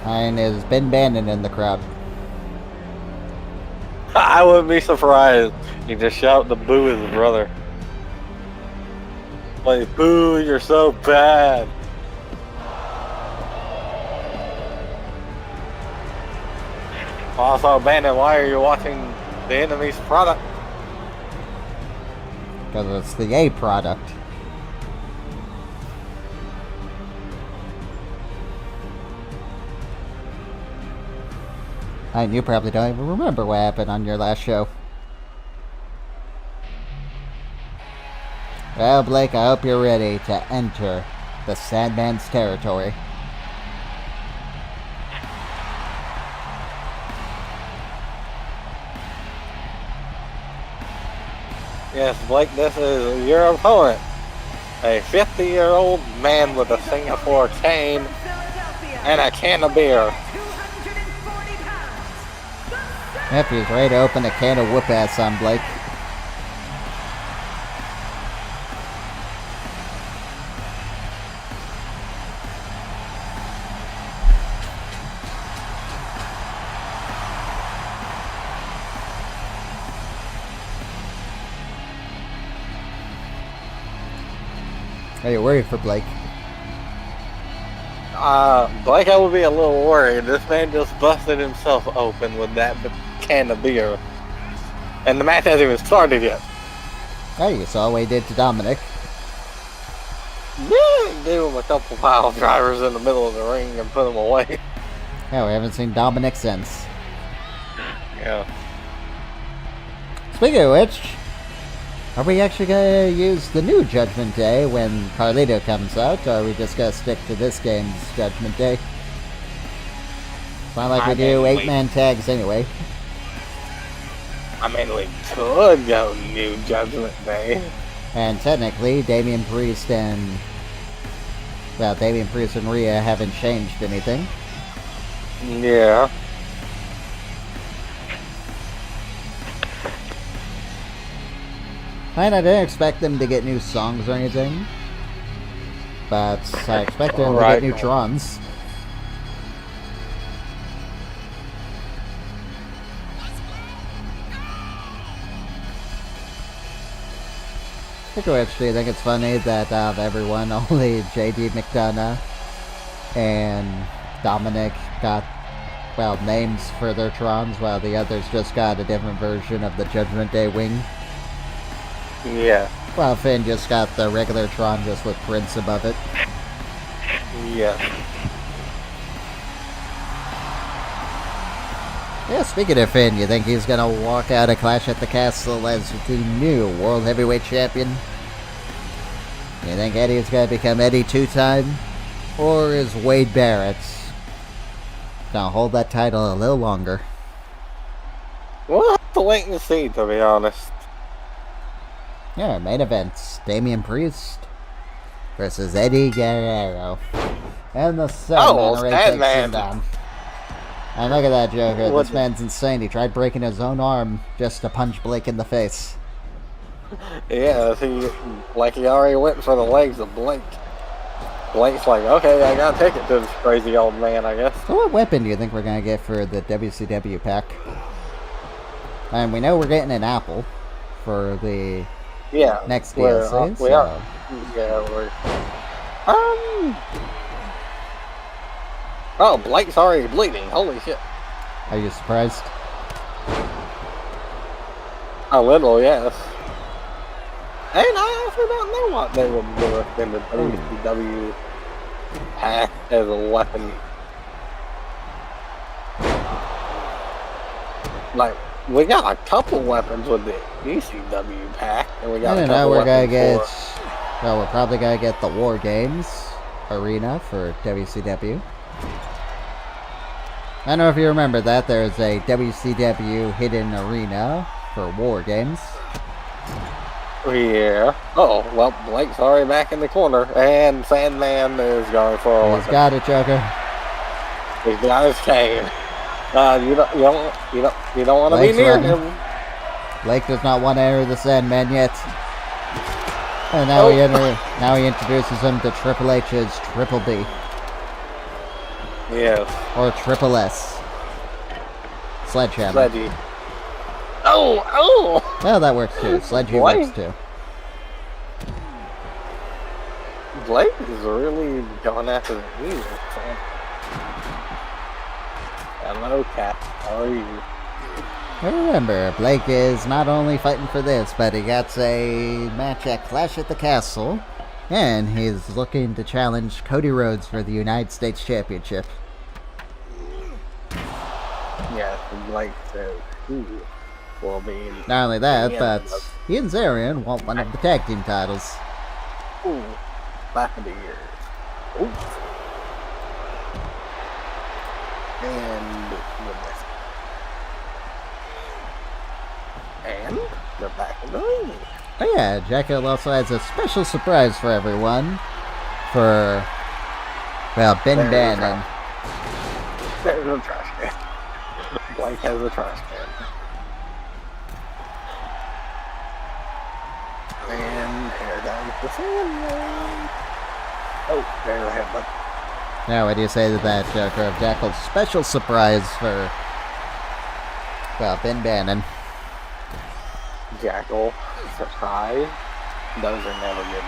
And has been banned in the crowd. I wouldn't be surprised. He just shout to boo his brother. Like, boo, you're so bad. Also, Bandit, why are you watching the enemy's product? Because it's the A product. And you probably don't even remember what happened on your last show. Well, Blake, I hope you're ready to enter the Sandman's territory. Yes, Blake, this is your opponent. A 50-year-old man with a Singapore cane and a can of beer. Yep, he's ready to open a can of whoop ass on Blake. Are you worried for Blake? Blake, I would be a little worried. This man just busted himself open with that can of beer. And the match hasn't even started yet. Oh, you saw what he did to Dominic. Yeah, gave him a couple pile drivers in the middle of the ring and put him away. Yeah, we haven't seen Dominic since. Yeah. Speaking of which, are we actually going to use the new Judgment Day when Carlito comes out, or are we just going to stick to this game's Judgment Day? It's not like we do 8-man tags anyway. I mean, we could go new Judgment Day. And technically, Damian Priest and Rhea haven't changed anything. Yeah. And I didn't expect them to get new songs or anything, but I expect them to get new Trons. Actually, I think it's funny that out of everyone, only JD McDonough and Dominic got, well, names for their Trons, while the others just got a different version of the Judgment Day wing. Yeah. Well, Finn just got the regular Tron just with Prince above it. Yeah. Yeah, speaking of Finn, you think he's gonna walk out of Clash at the Castle as the new World Heavyweight Champion? You think Eddie's gonna become Eddie 2-time? Or is Wade Barrett gonna hold that title a little longer? We'll have to wait and see, to be honest. Yeah, main events. Damian Priest versus Eddie Guerrero. And the Sandman takes him down. And look at that Joker. This man's insane. He tried breaking his own arm just to punch Blake in the face. Yeah, he already went for the legs of Blake. Blake's like, okay, I gotta take it to this crazy old man, I guess. So what weapon do you think we're gonna get for the WCW pack? And we know we're getting an apple for the next DLC. Oh, Blake's already bleeding. Holy shit. Are you surprised? A little, yes. And I also don't know what they would do in the WCW pack as a weapon. Like, we got a couple weapons with the ECW pack, and we got a couple weapons well, we're probably gonna get the War Games arena for WCW. I don't know if you remember that. There's a WCW hidden arena for War Games. Yeah. Oh, well, Blake's already back in the corner, and Sandman is going for a He's got it, Joker. He's got his cane. You don't want to be near him. Blake does not want to enter the Sandman yet. And now he introduces him to Triple H's Triple B. Yes. Or Triple S. Sledgehammer. Sledgy. Oh! Well, that works too. Sledgy works too. Blake is really going after the music. Hello, Cat. How are you? Remember, Blake is not only fighting for this, but he got a match at Clash at the Castle, and he's looking to challenge Cody Rhodes for the United States Championship. Yeah, Blake says he will be. Not only that, but he and Zarian want one of the tag team titles. Ooh, back of the ears. Ooh. And they're back in the ring. Oh yeah, Jekyll also has a special surprise for everyone. For, well, Ben Bannon. There's a trash can. Blake has a trash can. And here comes the Sandman. Oh, there's a headbutt. Now, what do you say to that, Joker, of Jekyll's special surprise for, well, Ben Bannon? Jackal, surprise. Those are never good.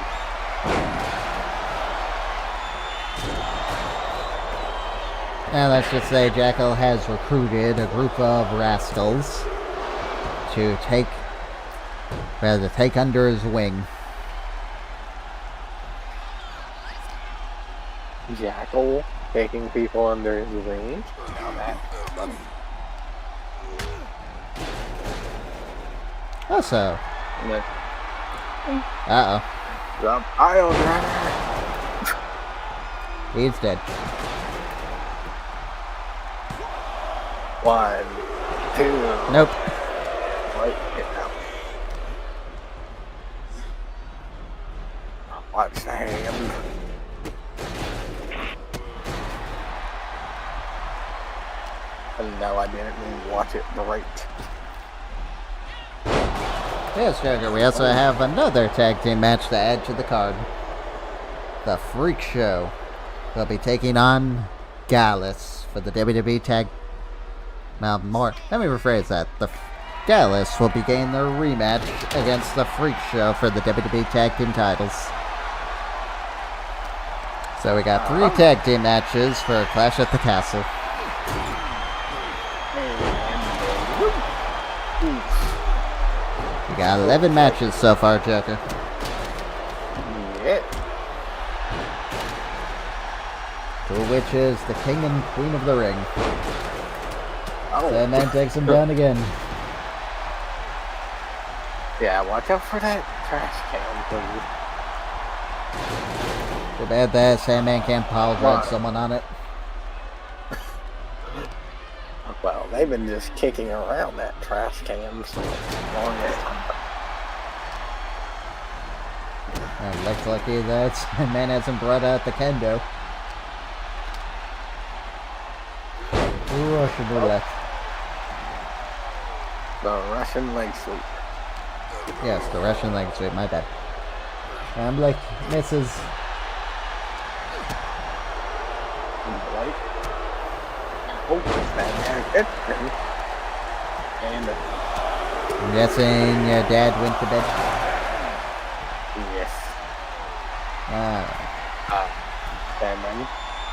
Now, let's just say Jackal has recruited a group of rascals to take under his wing. Jackal taking people under his wing. Now that's funny. Also. Uh-oh. The Pile Driver. He's dead. 1, 2. Nope. Right, get out. Watch the hand. No, I didn't mean to watch it right. Yes, Joker, we also have another tag team match to add to the card. The Freak Show will be taking on Gallus for the WWE Tag... Well, more... Let me rephrase that. The Gallus will be getting their rematch against the Freak Show for the WWE Tag Team titles. So we got 3 tag team matches for Clash at the Castle. We got 11 matches so far, Joker. Yeah. 2 of which is the King and Queen of the Ring. Oh. Sandman takes him down again. Yeah, watch out for that trash can, please. Too bad that Sandman can't pile drive someone on it. Well, they've been just kicking around that trash can for long as time. And looks lucky that Sandman hasn't brought out the kendo. Russian roulette. The Russian leg sweep. Yes, the Russian leg sweep, my bad. And Blake misses. Blake. Oh, Sandman. And I'm guessing your dad went to bed? yes. Sandman.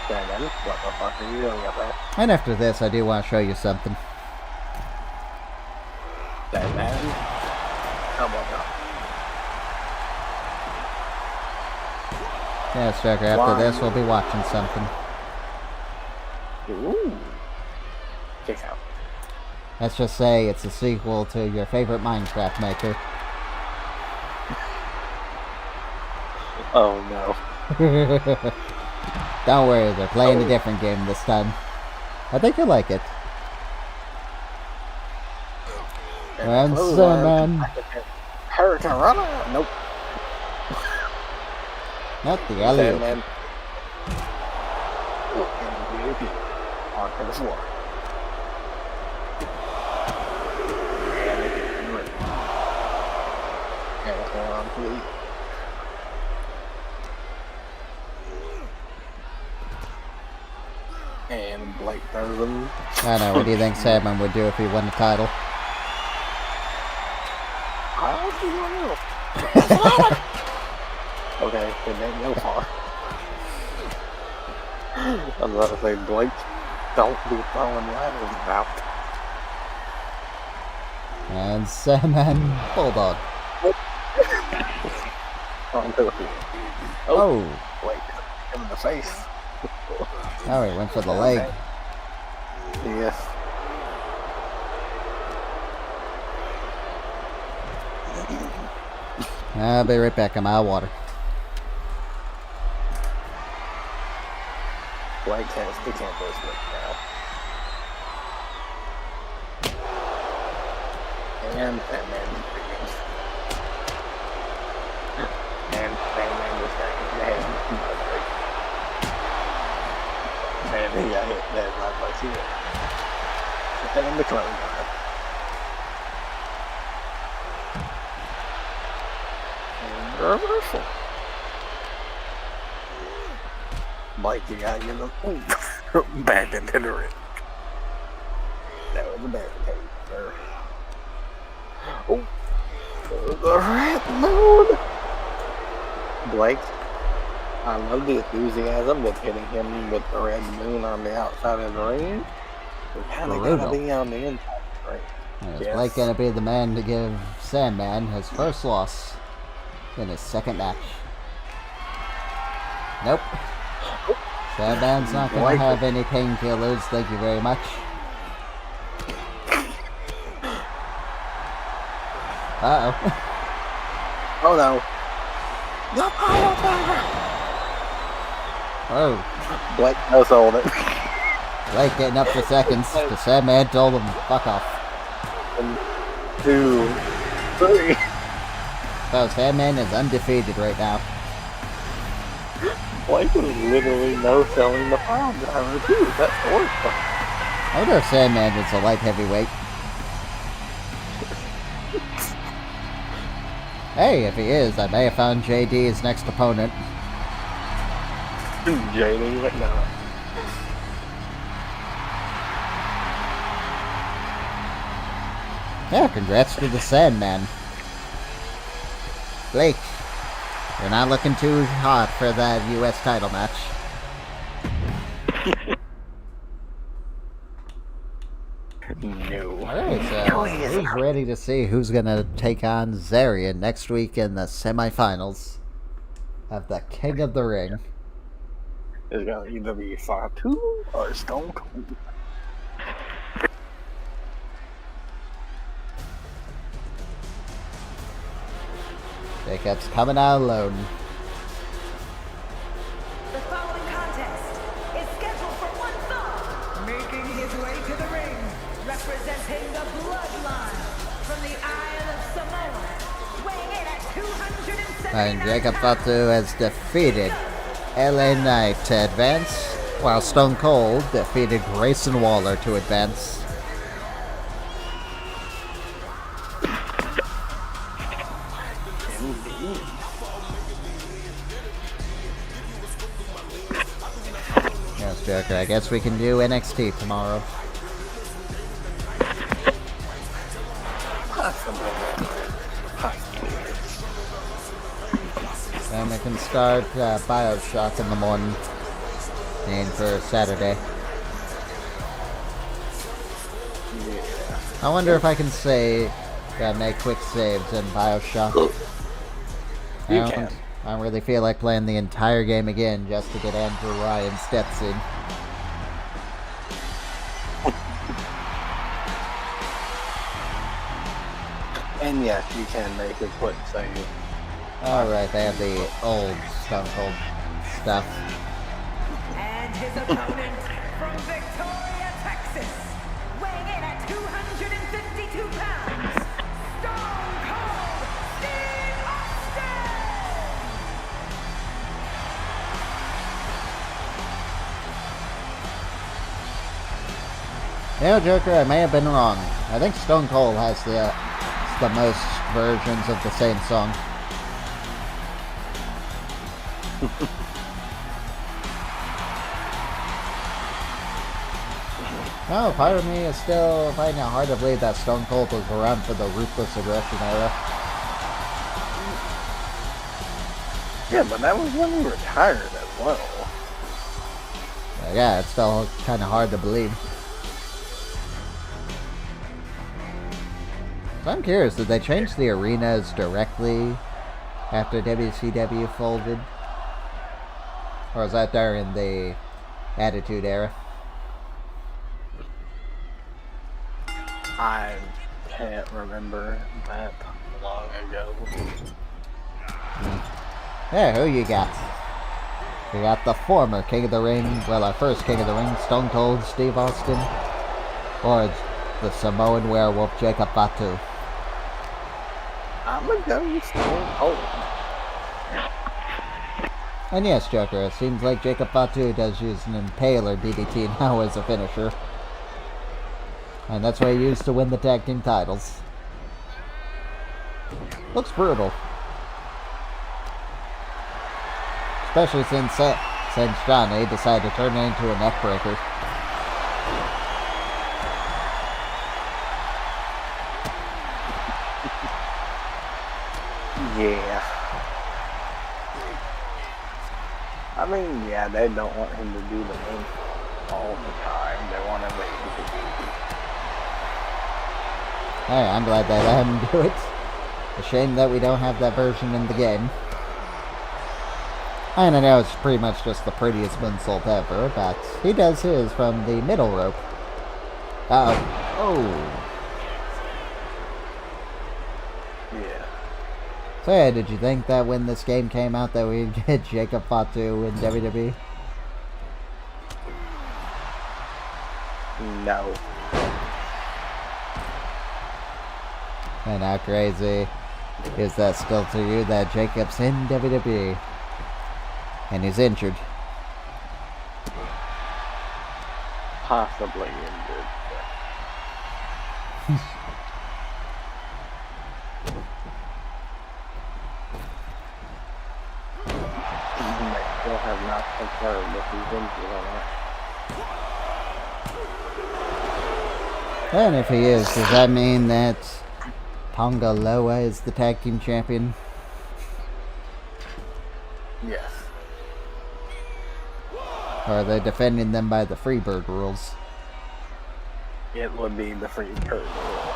Sandman, what the fuck are you doing up there? And after this, I do want to show you something. Sandman. Come on now. Yes, Joker, after this, we'll be watching something. Ooh. Kick out. Let's just say it's a sequel to your favorite Minecraft maker. Oh no. Don't worry, they're playing a different game this time. I think you'll like it. And Sandman. Hurricane Runner? Nope. Not the alley. Sandman. Onto the floor. And it hit the ring. And it's going on to the and Blake throws him. I know, what do you think Sandman would do if he won the title? How do you know? Okay, it didn't go far. I was about to say, Blake, don't be throwing ladders out. And Sandman Bulldog. Onto the field. Oh. Blake, him in the face. Oh, he went for the leg. Yes. I'll be right back. I'm out of water. Blake has the campus right now. And Sandman begins. And Sandman just got hit in the head. And he got hit dead right by here. And the clone guy. And reversal. Mikey got you know, back into the ring. That was a barricade, sir. Oh, the red moon. Blake, I love the enthusiasm that's hitting him with the red moon on the outside of the ring. We kind of gotta be on the inside of the ring. Is Blake gonna be the man to give Sandman his first loss in his second match? Nope. Sandman's not gonna have any painkillers, thank you very much. Uh-oh. Oh no. The power Oh. Blake knows hold it. Blake getting up for seconds. The Sandman told him, fuck off. 1, 2, 3. So Sandman is undefeated right now. Blake was literally no-selling the pile driver too. That's the worst part. I wonder if Sandman was a light heavyweight. Hey, if he is, I may have found JD his next opponent. JD McDonough. Yeah, congrats to the Sandman. Blake, you're not looking too hot for that US title match. No. Alright, so who's ready to see who's gonna take on Zarian next week in the semifinals of the King of the Ring? It's gonna either be Fatu or Stone Cold. Jacob's coming out alone. The following contest is scheduled for one fall. Making his way to the ring, representing the bloodline from the Isle of Samoa, weighing in at 279 And Jacob Fatu has defeated LA Knight to advance, while Stone Cold defeated Grayson Waller to advance. Yes, Joker, I guess we can do NXT tomorrow. And we can start Bioshock in the morning. And for Saturday. I wonder if I can say make quick saves in Bioshock. I don't really feel like playing the entire game again just to get Andrew Ryan's steps in. And yes, you can make a quick save. Alright, they have the old Stone Cold stuff. and his opponent from Victoria, You know, Joker, I may have been wrong. I think Stone Cold has the most versions of the same song. No, part of me is still finding it hard to believe that Stone Cold was around for the Ruthless Aggression era. Yeah, but that was when he retired as well. Yeah, it's still kind of hard to believe. So I'm curious, did they change the arenas directly after WCW folded? Or was that during the Attitude Era? I can't remember that long ago. Yeah, who you got? You got the former King of the Ring, well, our first King of the Ring, Stone Cold Steve Austin, or the Samoan werewolf Jacob Fatu. I'm gonna go with Stone Cold. And yes, Joker, it seems like Jacob Fatu does use an Impaler DDT now as a finisher. And that's what he used to win the tag team titles. Looks brutal. Especially since Johnny decided to turn it into a neck breaker. Yeah. I mean, yeah, they don't want him to do the main all the time. They want him to. Hey, I'm glad they let him do it. A shame that we don't have that version in the game. And I know it's pretty much just the prettiest moonsault ever, but he does his from the middle rope. Uh-oh. Oh. Yeah. So yeah, did you think that when this game came out that we'd get Jacob Fatu in WWE? No. And how crazy is that still to you that Jacob's in WWE? And he's injured. Possibly injured. They still have not confirmed if he's injured or not. And if he is, does that mean that Tonga Loa is the tag team champion? Yes. Or are they defending them by the Freebird rules? It would be the free bird rule.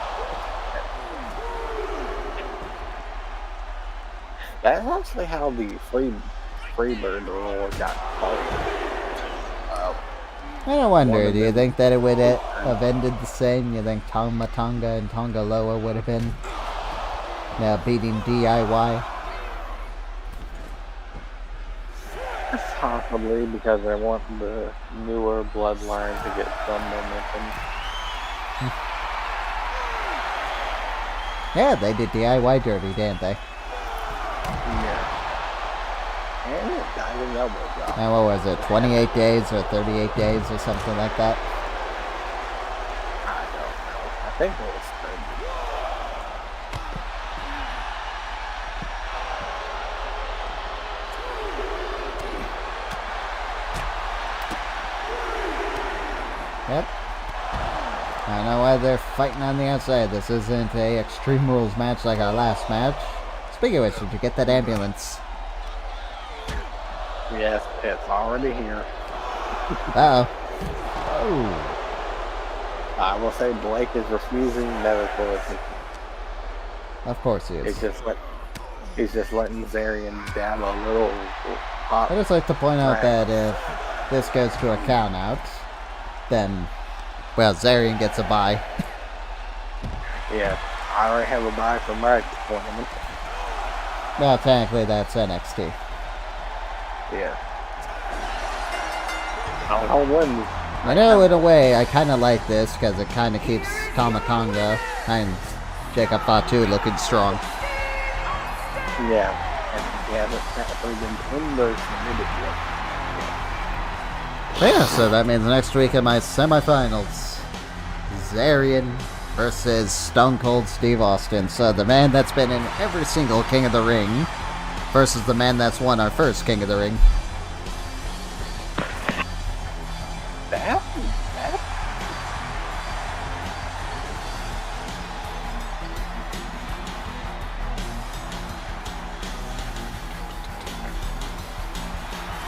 That's actually how the Freebird rule got started. I don't wonder, do you think that it would have ended the same? You think Tama Tonga and Tonga Loa would have been beating DIY? Possibly because they want the newer bloodline to get some momentum. Yeah, they did DIY dirty, didn't they? Yeah. And it diving elbow drop. And what was it, 28 days or 38 days or something like that? I don't know. I think it was 30. Yep. I don't know why they're fighting on the outside. This isn't a Extreme Rules match like our last match. Speaking of which, did you get that ambulance? Yes, it's already here. Uh-oh. Oh. I will say Blake is refusing medical attention. Of course he is. He's just letting Zarian dab a little hot. I just like to point out that if this goes to a count out, then, well, Zarian gets a bye. Yeah, I already have a bye for my tournament. Well, technically that's NXT. Yeah. I'll win. I know in a way I kind of like this because it kind of keeps Tama Tonga and Jacob Fatu looking strong. Yeah, and he hasn't technically been in the submitted yet. Yeah, so that means next week in my semifinals, Kazarian versus Stone Cold Steve Austin. So the man that's been in every single King of the Ring versus the man that's won our first King of the Ring.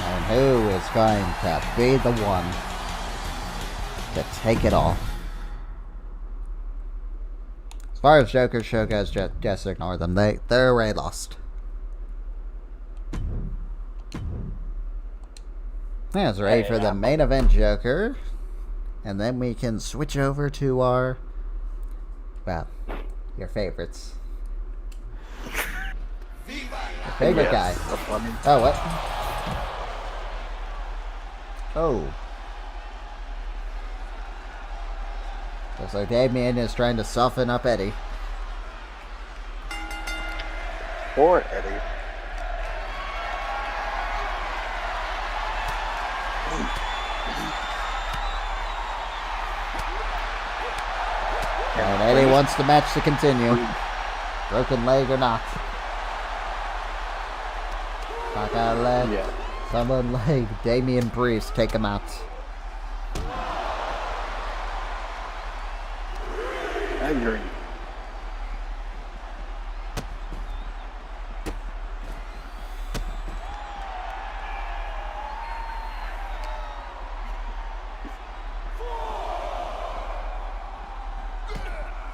And who is going to be the one to take it all? As far as Joker's show goes, just ignore them. They're already lost. Yeah, it's ready for the main event, Joker. And then we can switch over to our, well, your favorites. Your favorite guy. Oh, what? Oh. Looks like Damien is trying to soften up Eddie. Poor Eddie. And Eddie wants the match to continue. Broken leg or not. Knock out a leg. Yeah. Someone leg. Damian Priest, take him out. I agree.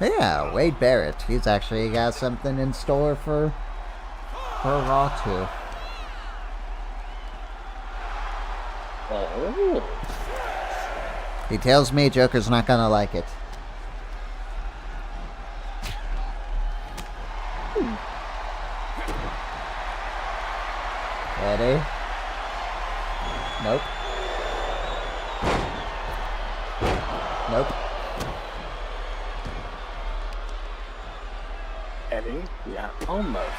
Yeah, Wade Barrett. He's actually got something in store for Raw too. Oh. He tells me Joker's not gonna like it. Ready? Nope. Nope. Eddie, yeah, almost.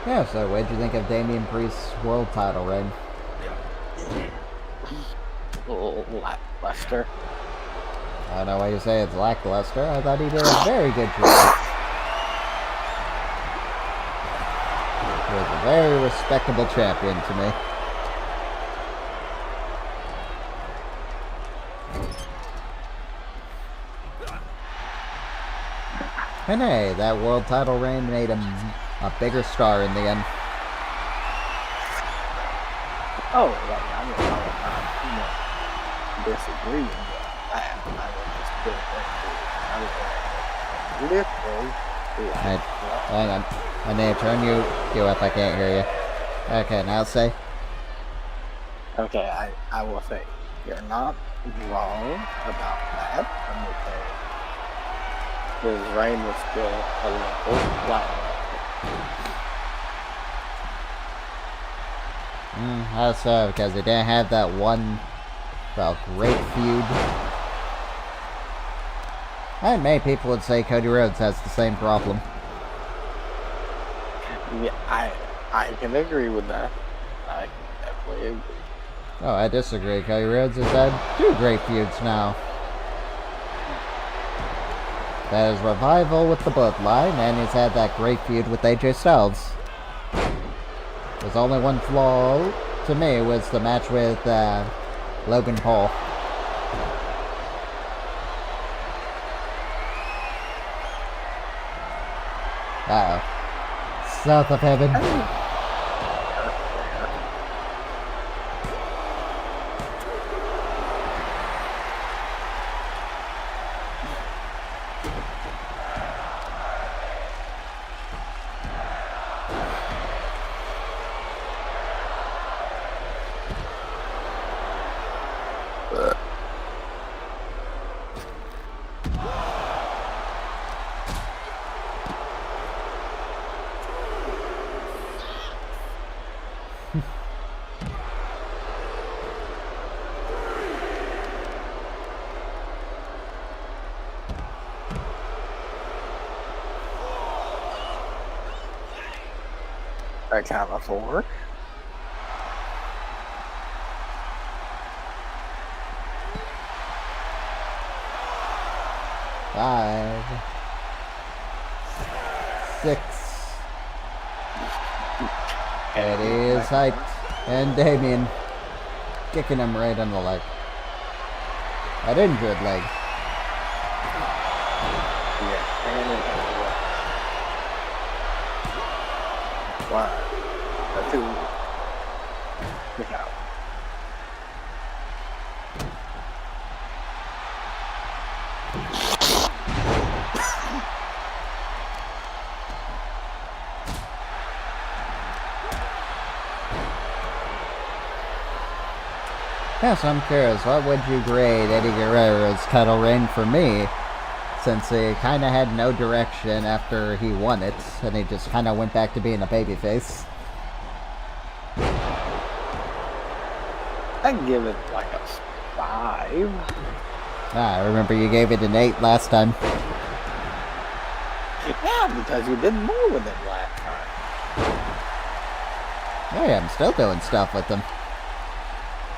Yeah, so what'd you think of Damian Priest's world title reign? Lackluster. I don't know why you say it's lackluster. I thought he did a very good job. He was a very respectable champion to me. And hey, that world title reign made him a bigger star in the end. Oh, like, I mean, I'm not disagreeing, but I would just put it literally. Hang on. I need to turn you up. I can't hear you. Okay, now say. Okay, I will say, you're not wrong about that. I'm okay. His reign was still a little flat. How so? Because they didn't have that one, well, great feud. And many people would say Cody Rhodes has the same problem. Yeah, I can agree with that. I can definitely agree. Oh, I disagree. Cody Rhodes has had 2 great feuds now. That is Revival with the Bloodline, and he's had that great feud with AJ Styles. There's only one flaw to me was the match with Logan Paul. Uh-oh. South of Heaven. I count of 4. Five, 6. It is hyped. And Damien kicking him right on the leg. An injured leg. Yeah, and it has 1, 2. Look out. Yes, I'm curious. What would you grade Eddie Guerrero's title reign for me? Since he kind of had no direction after he won it, and he just kind of went back to being a babyface. I'd give it like a 5. I remember you gave it an 8 last time. Yeah, because you did more with it last time. Hey, I'm still doing stuff with them.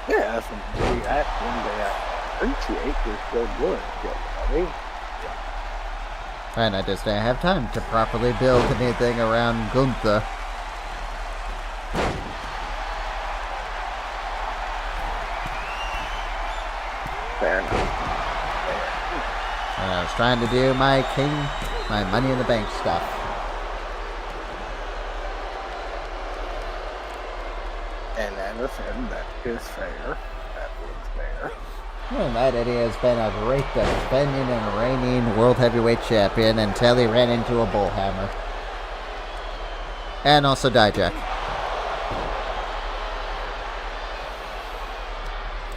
Yeah, that's one day I appreciate you're still doing it, buddy. And I just didn't have time to properly build anything around Gunther. Fair enough. And I was trying to do my Money in the Bank stuff. And as I said, that is fair. That is fair. And that Eddie has been a great defending and reigning World Heavyweight Champion until he ran into a bullhammer. And also Dijak.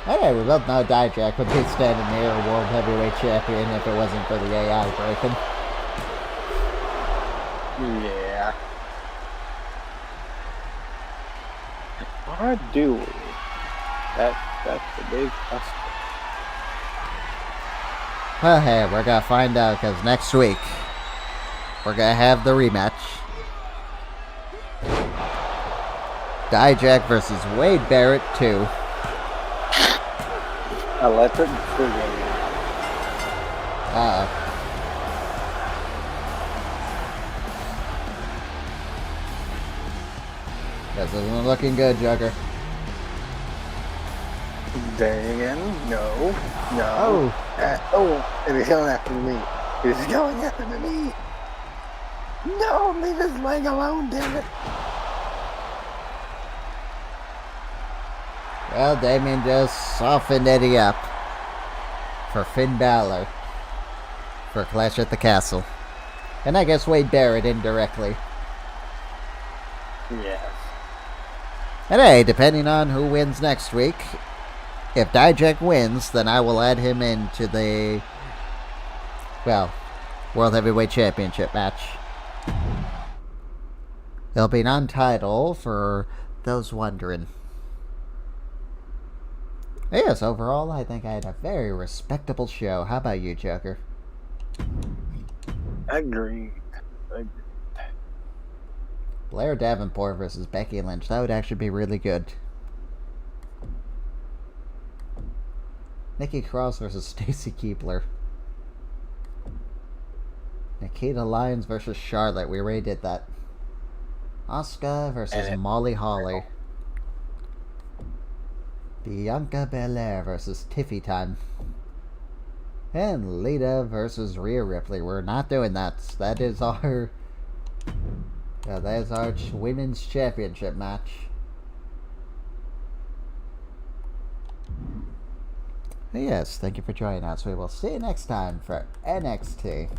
Okay, we both know Dijak would be standing near a World Heavyweight Champion if it wasn't for the AI breaking. Yeah. Or do we? That's the big question. Well, hey, we're gonna find out because next week we're gonna have the rematch. Dijak versus Wade Barrett 2. Electric Boogaloo. This isn't looking good, Joker. Dan, no. Oh. And he's going after me. He's going after me. No, leave his leg alone, damn it. Well, Damien just softened Eddie up for Finn Balor for Clash at the Castle. And I guess Wade Barrett indirectly. Yes. And hey, depending on who wins next week, if Dijak wins, then I will add him into the, well, World Heavyweight Championship match. It'll be non-title for those wondering. Yes, overall, I think I had a very respectable show. How about you, Joker? Agreed. Blair Davenport versus Becky Lynch. That would actually be really good. Nikki Cross versus Stacy Keibler. Nikita Lyons versus Charlotte. We already did that. Asuka versus Molly Holly. Bianca Belair versus Tiffy Time. And Lita versus Rhea Ripley. We're not doing that. That is our women's championship match. Yes, thank you for joining us. We will see you next time for NXT.